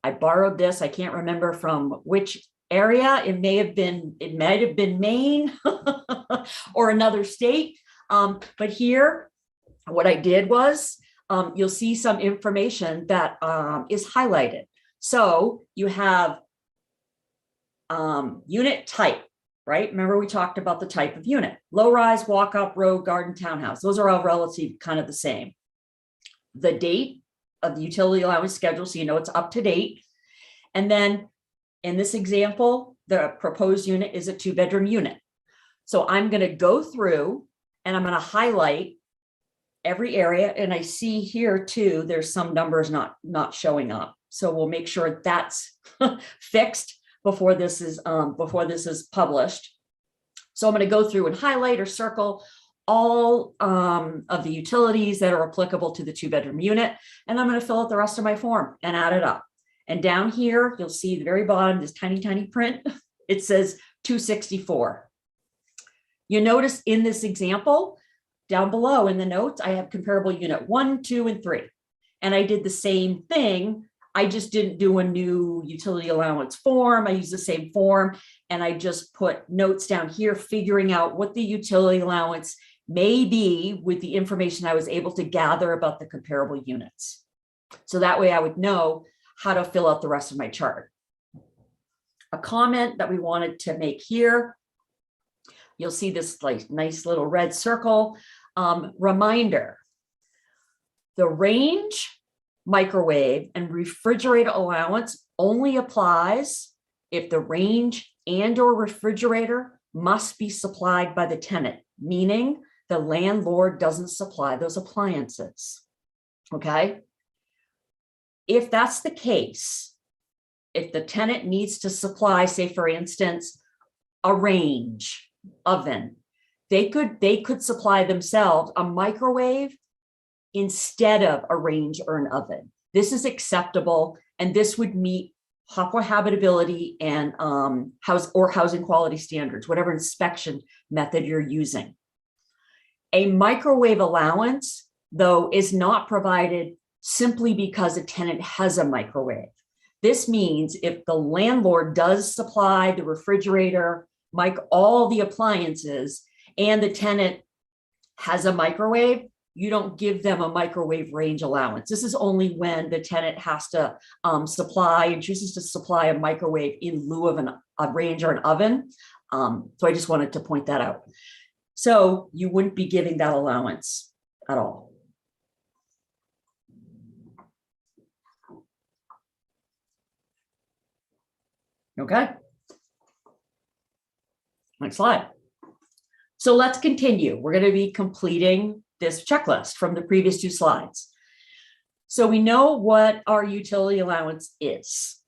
I borrowed this, I can't remember from which area. It might have been Maine or another state. But here, what I did was, you'll see some information that is highlighted. So you have unit type, right? Remember we talked about the type of unit, low rise, walk up, road, garden, townhouse. Those are all relative kind of the same. The date of the utility allowance schedule, so you know it's up to date. And then in this example, the proposed unit is a 2-bedroom unit. So I'm going to go through and I'm going to highlight every area. And I see here too, there's some numbers not showing up. So we'll make sure that's fixed before this is published. So I'm going to go through and highlight or circle all of the utilities that are applicable to the 2-bedroom unit. And I'm going to fill out the rest of my form and add it up. And down here, you'll see the very bottom, this tiny, tiny print, it says 264. You notice in this example, down below in the notes, I have comparable unit 1, 2, and 3. And I did the same thing. I just didn't do a new utility allowance form. I used the same form and I just put notes down here, figuring out what the utility allowance may be with the information I was able to gather about the comparable units. So that way I would know how to fill out the rest of my chart. A comment that we wanted to make here, you'll see this like nice little red circle. Reminder, the range, microwave, and refrigerator allowance only applies if the range and or refrigerator must be supplied by the tenant, meaning the landlord doesn't supply those appliances. okay? If that's the case, if the tenant needs to supply, say for instance, a range oven, they could supply themselves a microwave instead of a range or an oven. This is acceptable, and this would meet HOPWA habitability and housing quality standards, whatever inspection method you're using. A microwave allowance, though, is not provided simply because a tenant has a microwave. This means if the landlord does supply the refrigerator, all the appliances, and the tenant has a microwave, you don't give them a microwave range allowance. This is only when the tenant has to supply and chooses to supply a microwave in lieu of a range or an oven. So I just wanted to point that out. So you wouldn't be giving that allowance at all. Okay. Next slide. So let's continue. We're going to be completing this checklist from the previous two slides. So we know what our utility allowance is.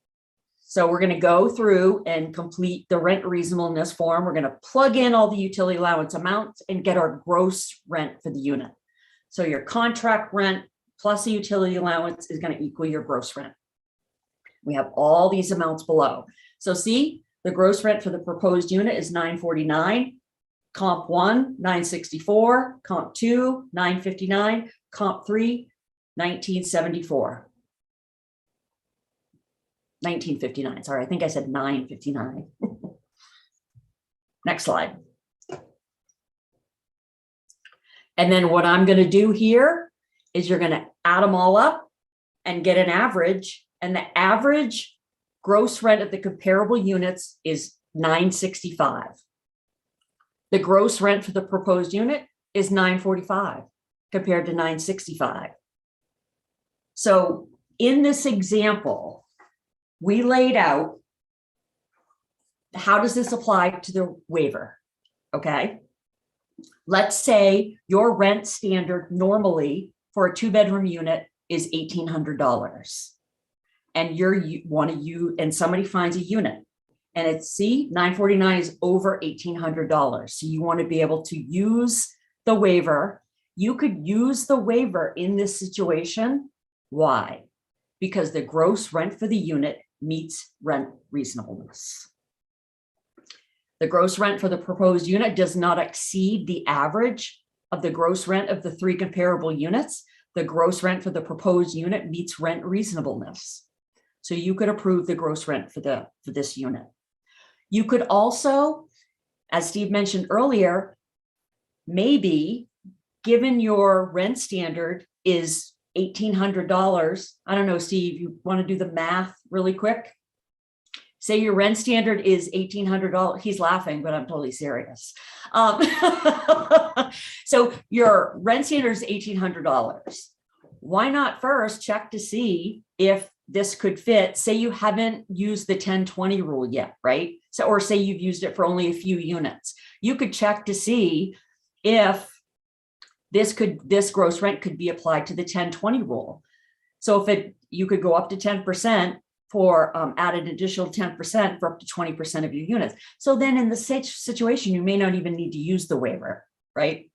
So we're going to go through and complete the rent reasonableness form. We're going to plug in all the utility allowance amounts and get our gross rent for the unit. So your contract rent plus the utility allowance is going to equal your gross rent. We have all these amounts below. So see, the gross rent for the proposed unit is $949. Comp 1, $964, comp 2, $959, comp 3, $1974. $1959, sorry, I think I said $959. Next slide. And then what I'm going to do here is you're going to add them all up and get an average, and the average gross rent of the comparable units is $965. The gross rent for the proposed unit is $945 compared to $965. So in this example, we laid out how does this apply to the waiver, okay? Let's say your rent standard normally for a 2-bedroom unit is $1,800, and and somebody finds a unit. And it's, see, $949 is over $1,800. So you want to be able to use the waiver. You could use the waiver in this situation. Why? Because the gross rent for the unit meets rent reasonableness. The gross rent for the proposed unit does not exceed the average of the gross rent of the 3 comparable units. The gross rent for the proposed unit meets rent reasonableness. So you could approve the gross rent for this unit. You could also, as Steve mentioned earlier, maybe given your rent standard is $1,800. I don't know, Steve, you want to do the math really quick? Say your rent standard is $1,800. He's laughing, but I'm totally serious. So your rent standard is $1,800. Why not first check to see if this could fit? Say you haven't used the 10-20 rule yet, right? So, or say you've used it for only a few units. You could check to see if this gross rent could be applied to the 10-20 rule. So if you could go up to 10% for add an additional 10% for up to 20% of your units. So then in the situation, you may not even need to use the waiver, right?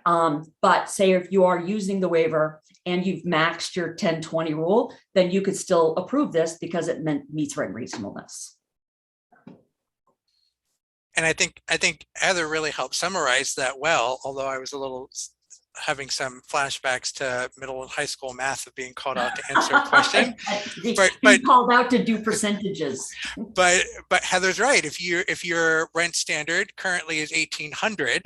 But say if you are using the waiver and you've maxed your 10-20 rule, then you could still approve this because it meets rent reasonableness. And I think Heather really helped summarize that well, although I was a little having some flashbacks to middle and high school math of being called out to answer a question. but called out to do percentages. But Heather's right. If your rent standard currently is $1,800,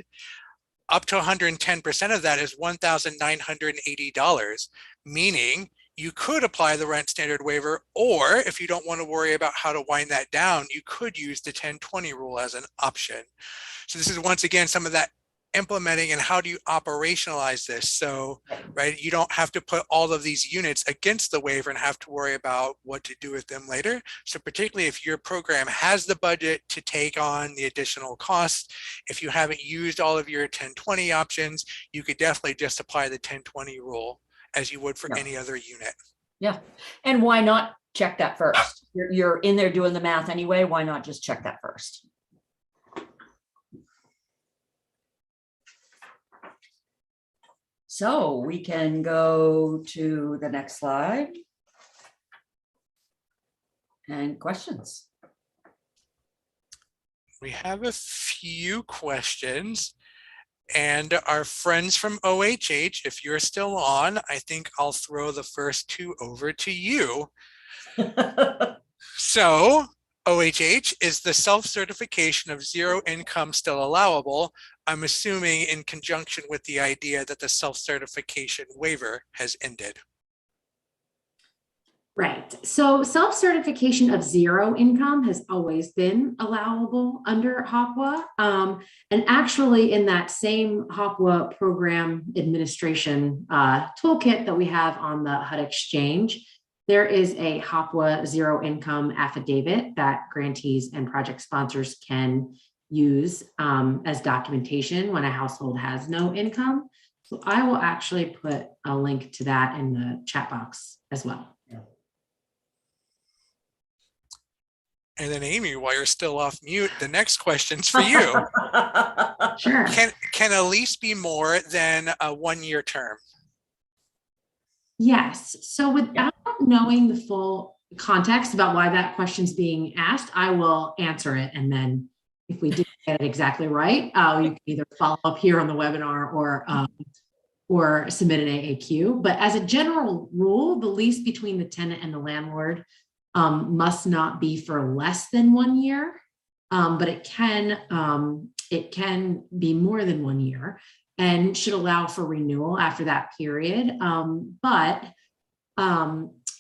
up to 110% of that is $1,980, meaning you could apply the rent standard waiver, or if you don't want to worry about how to wind that down, you could use the 10-20 rule as an option. So this is once again some of that implementing and how do you operationalize this. So, right, you don't have to put all of these units against the waiver and have to worry about what to do with them later. So particularly if your program has the budget to take on the additional costs, if you haven't used all of your 10-20 options, you could definitely just apply the 10-20 rule as you would for Yeah. any other unit. Yeah. And why not check that first? You're in there doing the math anyway. Why not just check that first? So we can go to the next slide. And questions. We have a few questions. And our friends from OHH, if you're still on, I think I'll throw the first two over to you. So, OHH, is the self-certification of zero income still allowable? I'm assuming in conjunction with the idea that the self-certification waiver has ended. Right. So self-certification of zero income has always been allowable under HOPWA. And actually in that same HOPWA program administration toolkit that we have on the HUD Exchange, there is a HOPWA zero income affidavit that grantees and project sponsors can use as documentation when a household has no income. So I will actually put a link to that in the chat box as well. And then Amy, while you're still off mute, the next question's for you. Sure. Can a lease be more than a 1-year term? Yes. So without knowing the full context about why that question's being asked, I will answer it. And then if we didn't get it exactly right, you can either follow up here on the webinar or submit an AAQ. But as a general rule, the lease between the tenant and the landlord must not be for less than 1 year, but it can be more than 1 year and should allow for renewal after that period. But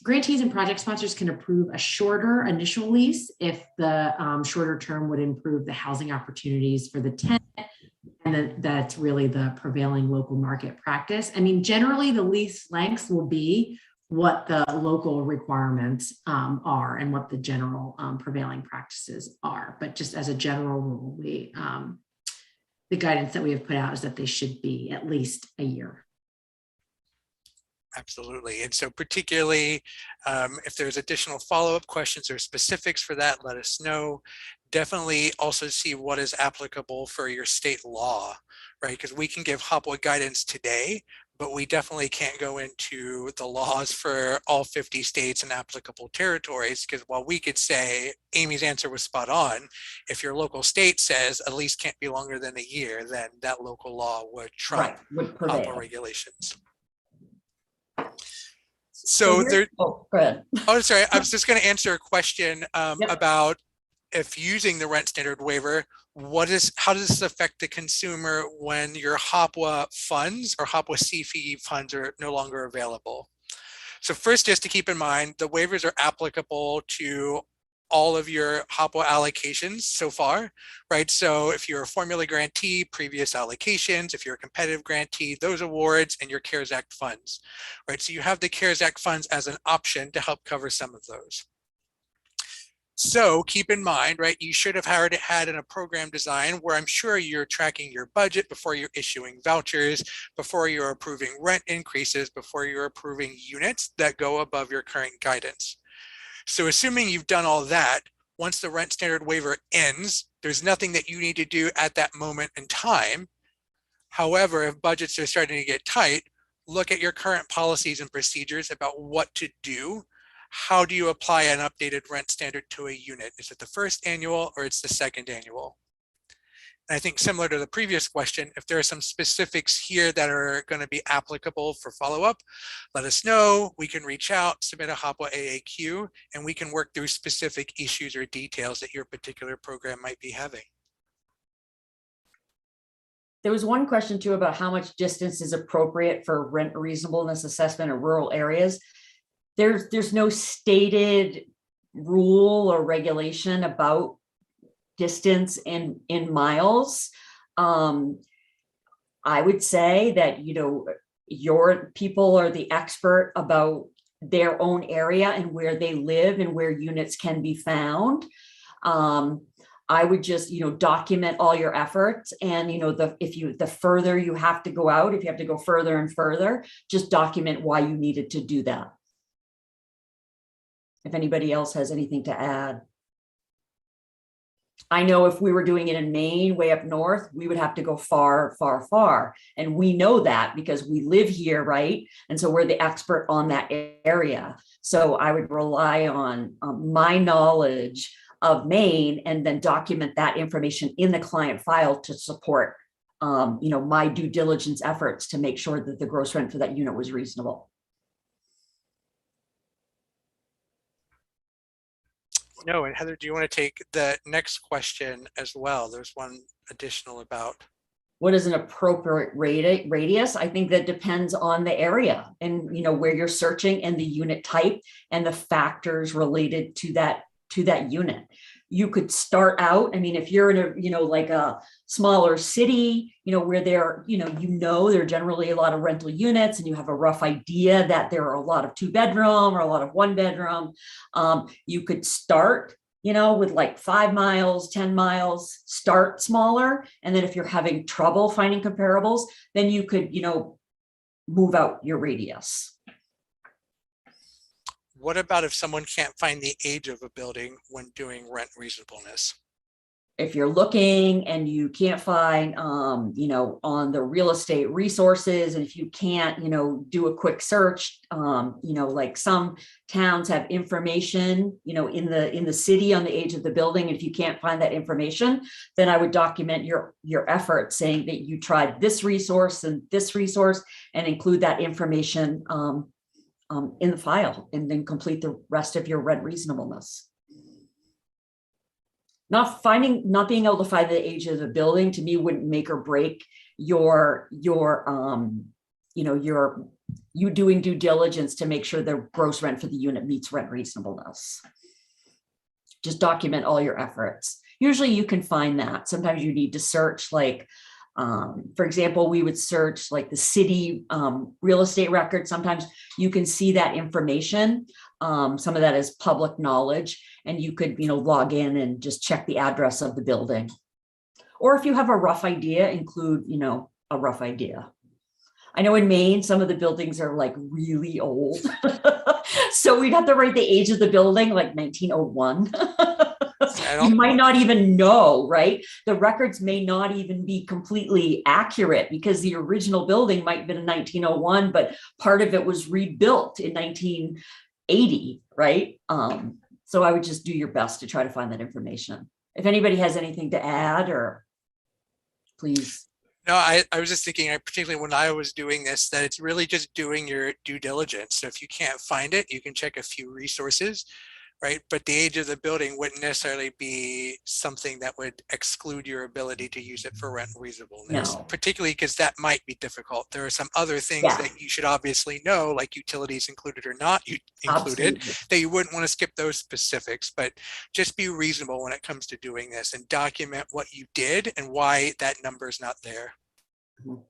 grantees and project sponsors can approve a shorter initial lease if the shorter term would improve the housing opportunities for the tenant, and that's really the prevailing local market practice. I mean, generally the lease lengths will be what the local requirements are and what the general prevailing practices are. But just as a general rule, the guidance that we have put out is that they should be at least a year. Absolutely. And so particularly if there's additional follow-up questions or specifics for that, let us know. Definitely also see what is applicable for your state law, right? Because we can give HOPWA guidance today, but we definitely can't go into the laws for all 50 states and applicable territories, because while we could say Amy's answer was spot on, if your local state says a lease can't be longer than a year, then that local law would trump HOPWA regulations. So there, go ahead. Oh, sorry, I was just going to answer a question about if using the rent standard waiver, how does this affect the consumer when your HOPWA funds or HOPWA CFE funds are no longer available? So first, just to keep in mind, the waivers are applicable to all of your HOPWA allocations so far, right? So if you're a formula grantee, previous allocations, if you're a competitive grantee, those awards and your CARES Act funds, right? So you have the CARES Act funds as an option to help cover some of those. So keep in mind, right, you should have had in a program design where I'm sure you're tracking your budget before you're issuing vouchers, before you're approving rent increases, before you're approving units that go above your current guidance. So assuming you've done all that, once the rent standard waiver ends, there's nothing that you need to do at that moment in time. However, if budgets are starting to get tight, look at your current policies and procedures about what to do. How do you apply an updated rent standard to a unit? Is it the first annual or it's the second annual? And I think similar to the previous question, if there are some specifics here that are going to be applicable for follow-up, let us know. We can reach out, submit a HOPWA AAQ, and we can work through specific issues or details that your particular program might be having. There was one question too about how much distance is appropriate for rent reasonableness assessment in rural areas. There's no stated rule or regulation about distance in miles. I would say that, your people are the expert about their own area and where they live and where units can be found. I would just, document all your efforts. And, the further you have to go out, if you have to go further and further, just document why you needed to do that. If anybody else has anything to add. I know if we were doing it in Maine, way up north, we would have to go far, far, far. And we know that because we live here, right? And so we're the expert on that area. So I would rely on my knowledge of Maine and then document that information in the client file to support, my due diligence efforts to make sure that the gross rent for that unit was reasonable. No, and Heather, do you want to take the next question as well? There's one additional about. What is an appropriate radius? I think that depends on the area and, where you're searching and the unit type and the factors related to that unit. You could start out, if you're in a, like a smaller city, where there, there are generally a lot of rental units and you have a rough idea that there are a lot of 2-bedroom or a lot of 1-bedroom. You could start, with like 5 miles, 10 miles, start smaller. And then if you're having trouble finding comparables, then you could, move out your radius. What about if someone can't find the age of a building when doing rent reasonableness? If you're looking and you can't find, on the real estate resources, and if you can't, do a quick search, like some towns have information, in the city on the age of the building. And if you can't find that information, then I would document your efforts saying that you tried this resource and include that information in the file, and then complete the rest of your rent reasonableness. Not being able to find the age of the building to me wouldn't make or break your you doing due diligence to make sure the gross rent for the unit meets rent reasonableness. Just document all your efforts. Usually you can find that. Sometimes you need to search, like, for example, we would search like the city real estate record. Sometimes you can see that information. Some of that is public knowledge, and you could, log in and just check the address of the building. Or if you have a rough idea, include, a rough idea. I know in Maine, some of the buildings are like really old. So we'd have to write the age of the building, like 1901. You might not even know, right? The records may not even be completely accurate because the original building might have been in 1901, but part of it was rebuilt in 1980, right? So I would just do your best to try to find that information. If anybody has anything to add, or please. No, I was just thinking, particularly when I was doing this, that it's really just doing your due diligence. So if you can't find it, you can check a few resources, right? But the age of the building wouldn't necessarily be something that would exclude your ability to use it for rent reasonableness, No. particularly because that might be difficult. There are some other things that you should obviously know, like utilities included or not included, Absolutely. that you wouldn't want to skip those specifics, but just be reasonable when it comes to doing this and document what you did and why that number is not there. Mhm.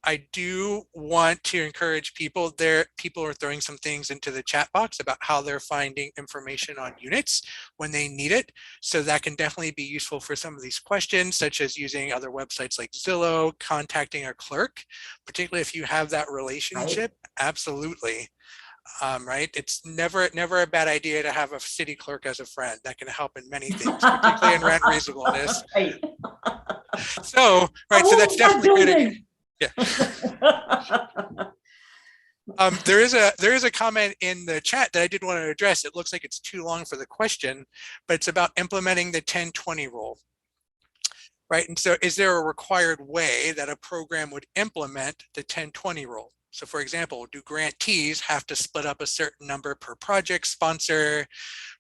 I do want to encourage people there. People are throwing some things into the chat box about how they're finding information on units when they need it. So that can definitely be useful for some of these questions, such as using other websites like Zillow, contacting a clerk, particularly if you have that relationship. Right. Absolutely. Right. It's never a bad idea to have a city clerk as a friend. That can help in many things, particularly in rent reasonableness. Right. So, right. So that's definitely good. Yeah. There is a comment in the chat that I did want to address. It looks like it's too long for the question, but it's about implementing the 10-20 rule. Right. And so is there a required way that a program would implement the 10-20 rule? So for example, do grantees have to split up a certain number per project sponsor,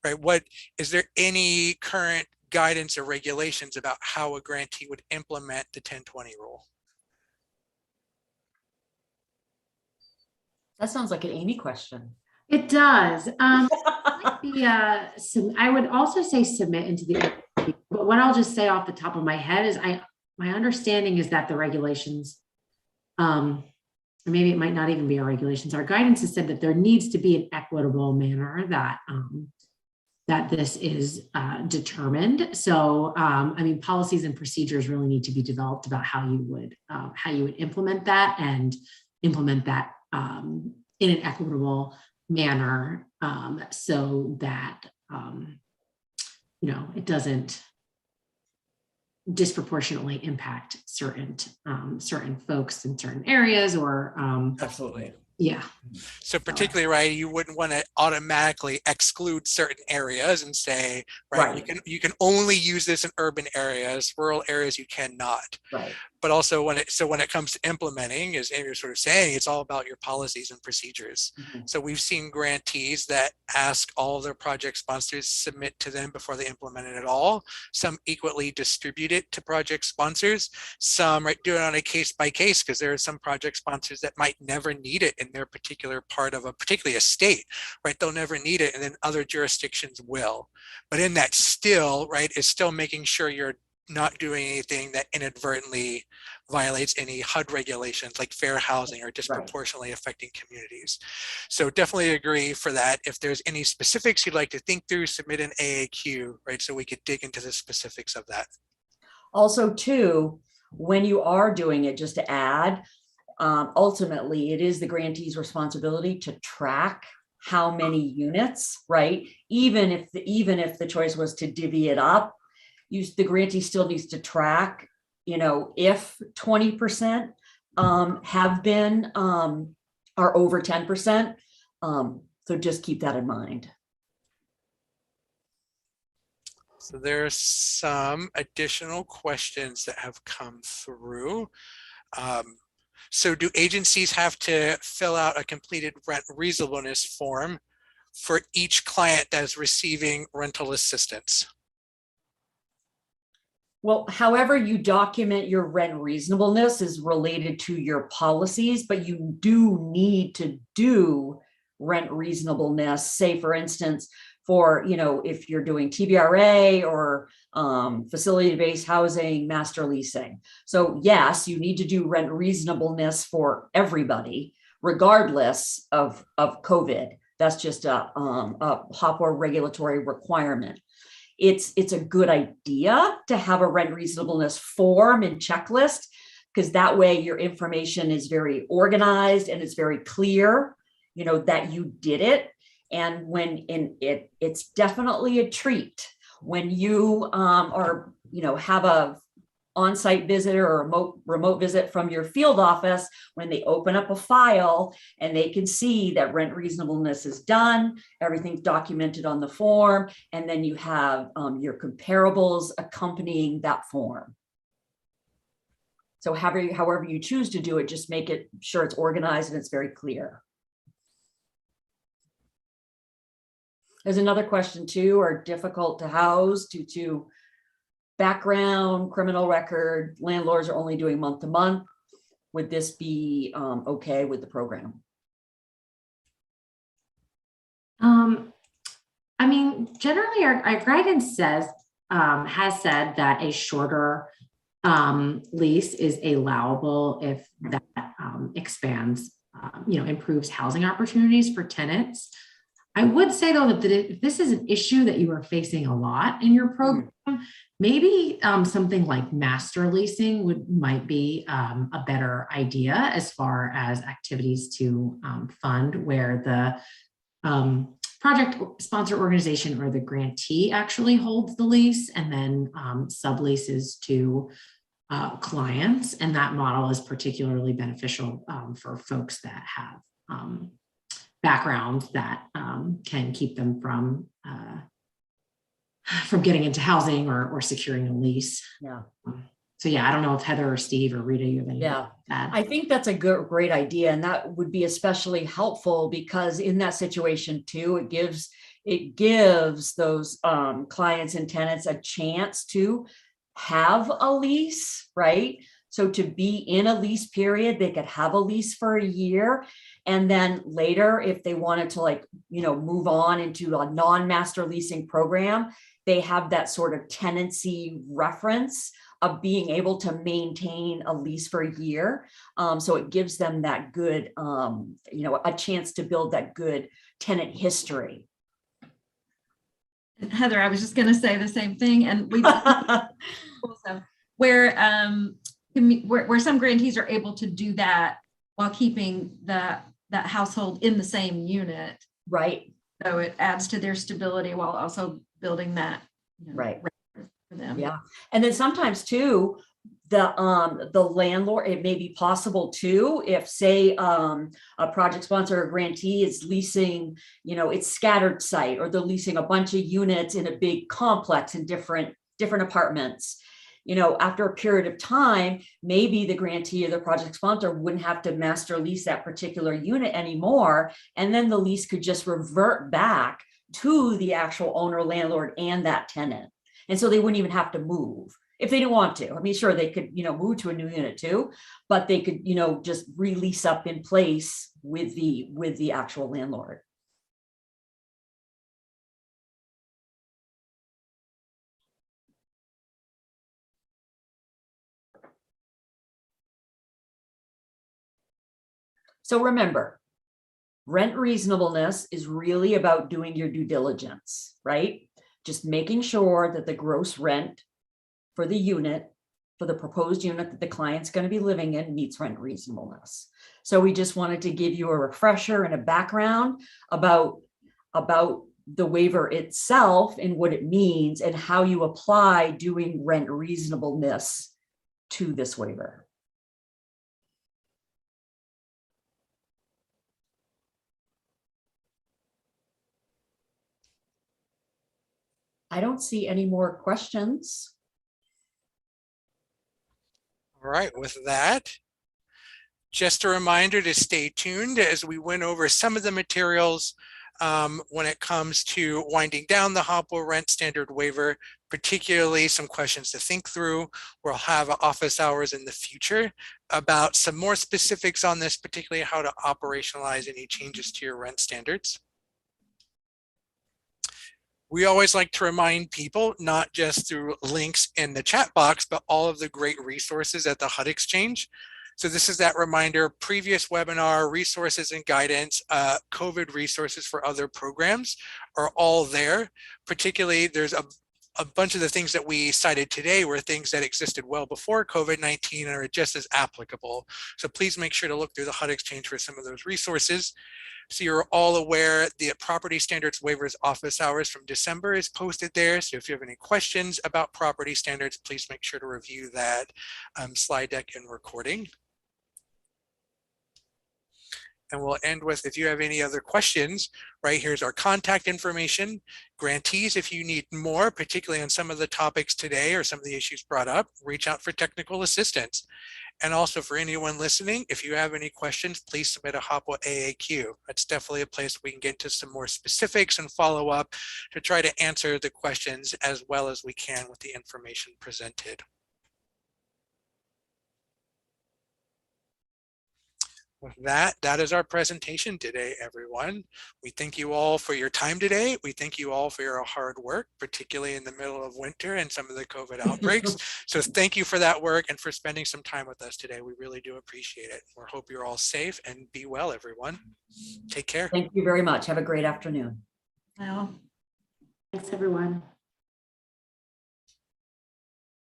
right? Is there any current guidance or regulations about how a grantee would implement the 10-20 rule? That sounds like an Amy question. It does. I would also say submit into the, but what I'll just say off the top of my head is my understanding is that the regulations or maybe it might not even be our regulations. Our guidance has said that there needs to be an equitable manner that that this is determined. So, I mean, policies and procedures really need to be developed about how you would implement that and implement that in an equitable manner, so that it doesn't disproportionately impact certain folks in certain areas or Absolutely. yeah. So particularly, right, you wouldn't want to automatically exclude certain areas and say, right, you can only use this in urban areas, rural areas you cannot. Right. But also when it comes to implementing, as Amy was sort of saying, it's all about your policies and procedures. Mm-hmm. So we've seen grantees that ask all of their project sponsors submit to them before they implement it at all. Some equally distribute it to project sponsors. Some do it on a case by case, because there are some project sponsors that might never need it in their particular part of particularly a state, right? They'll never need it, and then other jurisdictions will. But in that still, right, is still making sure you're not doing anything that inadvertently violates any HUD regulations like fair housing or disproportionately affecting communities. So definitely agree for that. If there's any specifics you'd like to think through, submit an AAQ, right? So we could dig into the specifics of that. Also, too, when you are doing it, just to add, ultimately, it is the grantee's responsibility to track how many units, right? Even if the choice was to divvy it up, the grantee still needs to track, if 20% have been are over 10%. So just keep that in mind. So there's some additional questions that have come through. So do agencies have to fill out a completed rent reasonableness form for each client that is receiving rental assistance? Well, however you document your rent reasonableness is related to your policies, but you do need to do rent reasonableness, say, for instance, for, if you're doing TBRA or facility-based housing, master leasing. So yes, you need to do rent reasonableness for everybody, regardless of COVID. That's just a HOPWA regulatory requirement. It's a good idea to have a rent reasonableness form and checklist, because that way your information is very organized and it's very clear, that you did it. And it's definitely a treat when you are, have a on-site visit or a remote visit from your field office, when they open up a file and they can see that rent reasonableness is done, everything's documented on the form, and then you have your comparables accompanying that form. So however you choose to do it, just make it sure it's organized and it's very clear. There's another question too, are difficult to house due to background, criminal record, landlords are only doing month to month. Would this be okay with the program? I mean, generally our guidance has said that a shorter lease is allowable if that expands, improves housing opportunities for tenants. I would say though that if this is an issue that you are facing a lot in your program, maybe something like master leasing might be a better idea as far as activities to fund, where the project sponsor organization or the grantee actually holds the lease and then subleases to clients. And that model is particularly beneficial for folks that have backgrounds that can keep them from getting into housing or securing a lease. Yeah. So yeah, I don't know if Heather or Steve or Rita, you have anything to add? I think that's a great idea, and that would be especially helpful because in that situation too, it gives those clients and tenants a chance to have a lease, right? So to be in a lease period, they could have a lease for a year. And then later, if they wanted to move on into a non-master leasing program, they have that sort of tenancy reference of being able to maintain a lease for a year. So it gives them that good, a chance to build that good tenant history. Heather, I was just going to say the same thing. And we also where some grantees are able to do that while keeping that household in the same unit. Right. So it adds to their stability while also building that, right for them. Yeah. And then sometimes too, the landlord, it may be possible too, if say a project sponsor or grantee is leasing, it's scattered site, or they're leasing a bunch of units in a big complex in different apartments. After a period of time, maybe the grantee or the project sponsor wouldn't have to master lease that particular unit anymore. And then the lease could just revert back to the actual owner, landlord, and that tenant. And so they wouldn't even have to move if they didn't want to. I mean, sure, they could, move to a new unit too, but they could, just release up in place with the actual landlord. So remember, rent reasonableness is really about doing your due diligence, right? Just making sure that the gross rent for the unit, for the proposed unit that the client's going to be living in, meets rent reasonableness. So we just wanted to give you a refresher and a background about the waiver itself and what it means and how you apply doing rent reasonableness to this waiver. I don't see any more questions. All right, with that, just a reminder to stay tuned as we went over some of the materials when it comes to winding down the HOPWA rent standard waiver, particularly some questions to think through. We'll have office hours in the future about some more specifics on this, particularly how to operationalize any changes to your rent standards. We always like to remind people, not just through links in the chat box, but all of the great resources at the HUD Exchange. So this is that reminder: previous webinar resources and guidance, COVID resources for other programs are all there. Particularly, there's a bunch of the things that we cited today were things that existed well before COVID-19 and are just as applicable. So please make sure to look through the HUD Exchange for some of those resources. So you're all aware the property standards waivers office hours from December is posted there. So if you have any questions about property standards, please make sure to review that slide deck and recording. And we'll end with, if you have any other questions, right here's our contact information. Grantees, if you need more, particularly on some of the topics today or some of the issues brought up, reach out for technical assistance. And also for anyone listening, if you have any questions, please submit a HOPWA AAQ. That's definitely a place we can get into some more specifics and follow up to try to answer the questions as well as we can with the information presented. With that, that is our presentation today, everyone. We thank you all for your time today. We thank you all for your hard work, particularly in the middle of winter and some of the COVID outbreaks. So thank you for that work and for spending some time with us today. We really do appreciate it. We hope you're all safe and be well, everyone. Take care. Thank you very much. Have a great afternoon. Well, Thanks, everyone.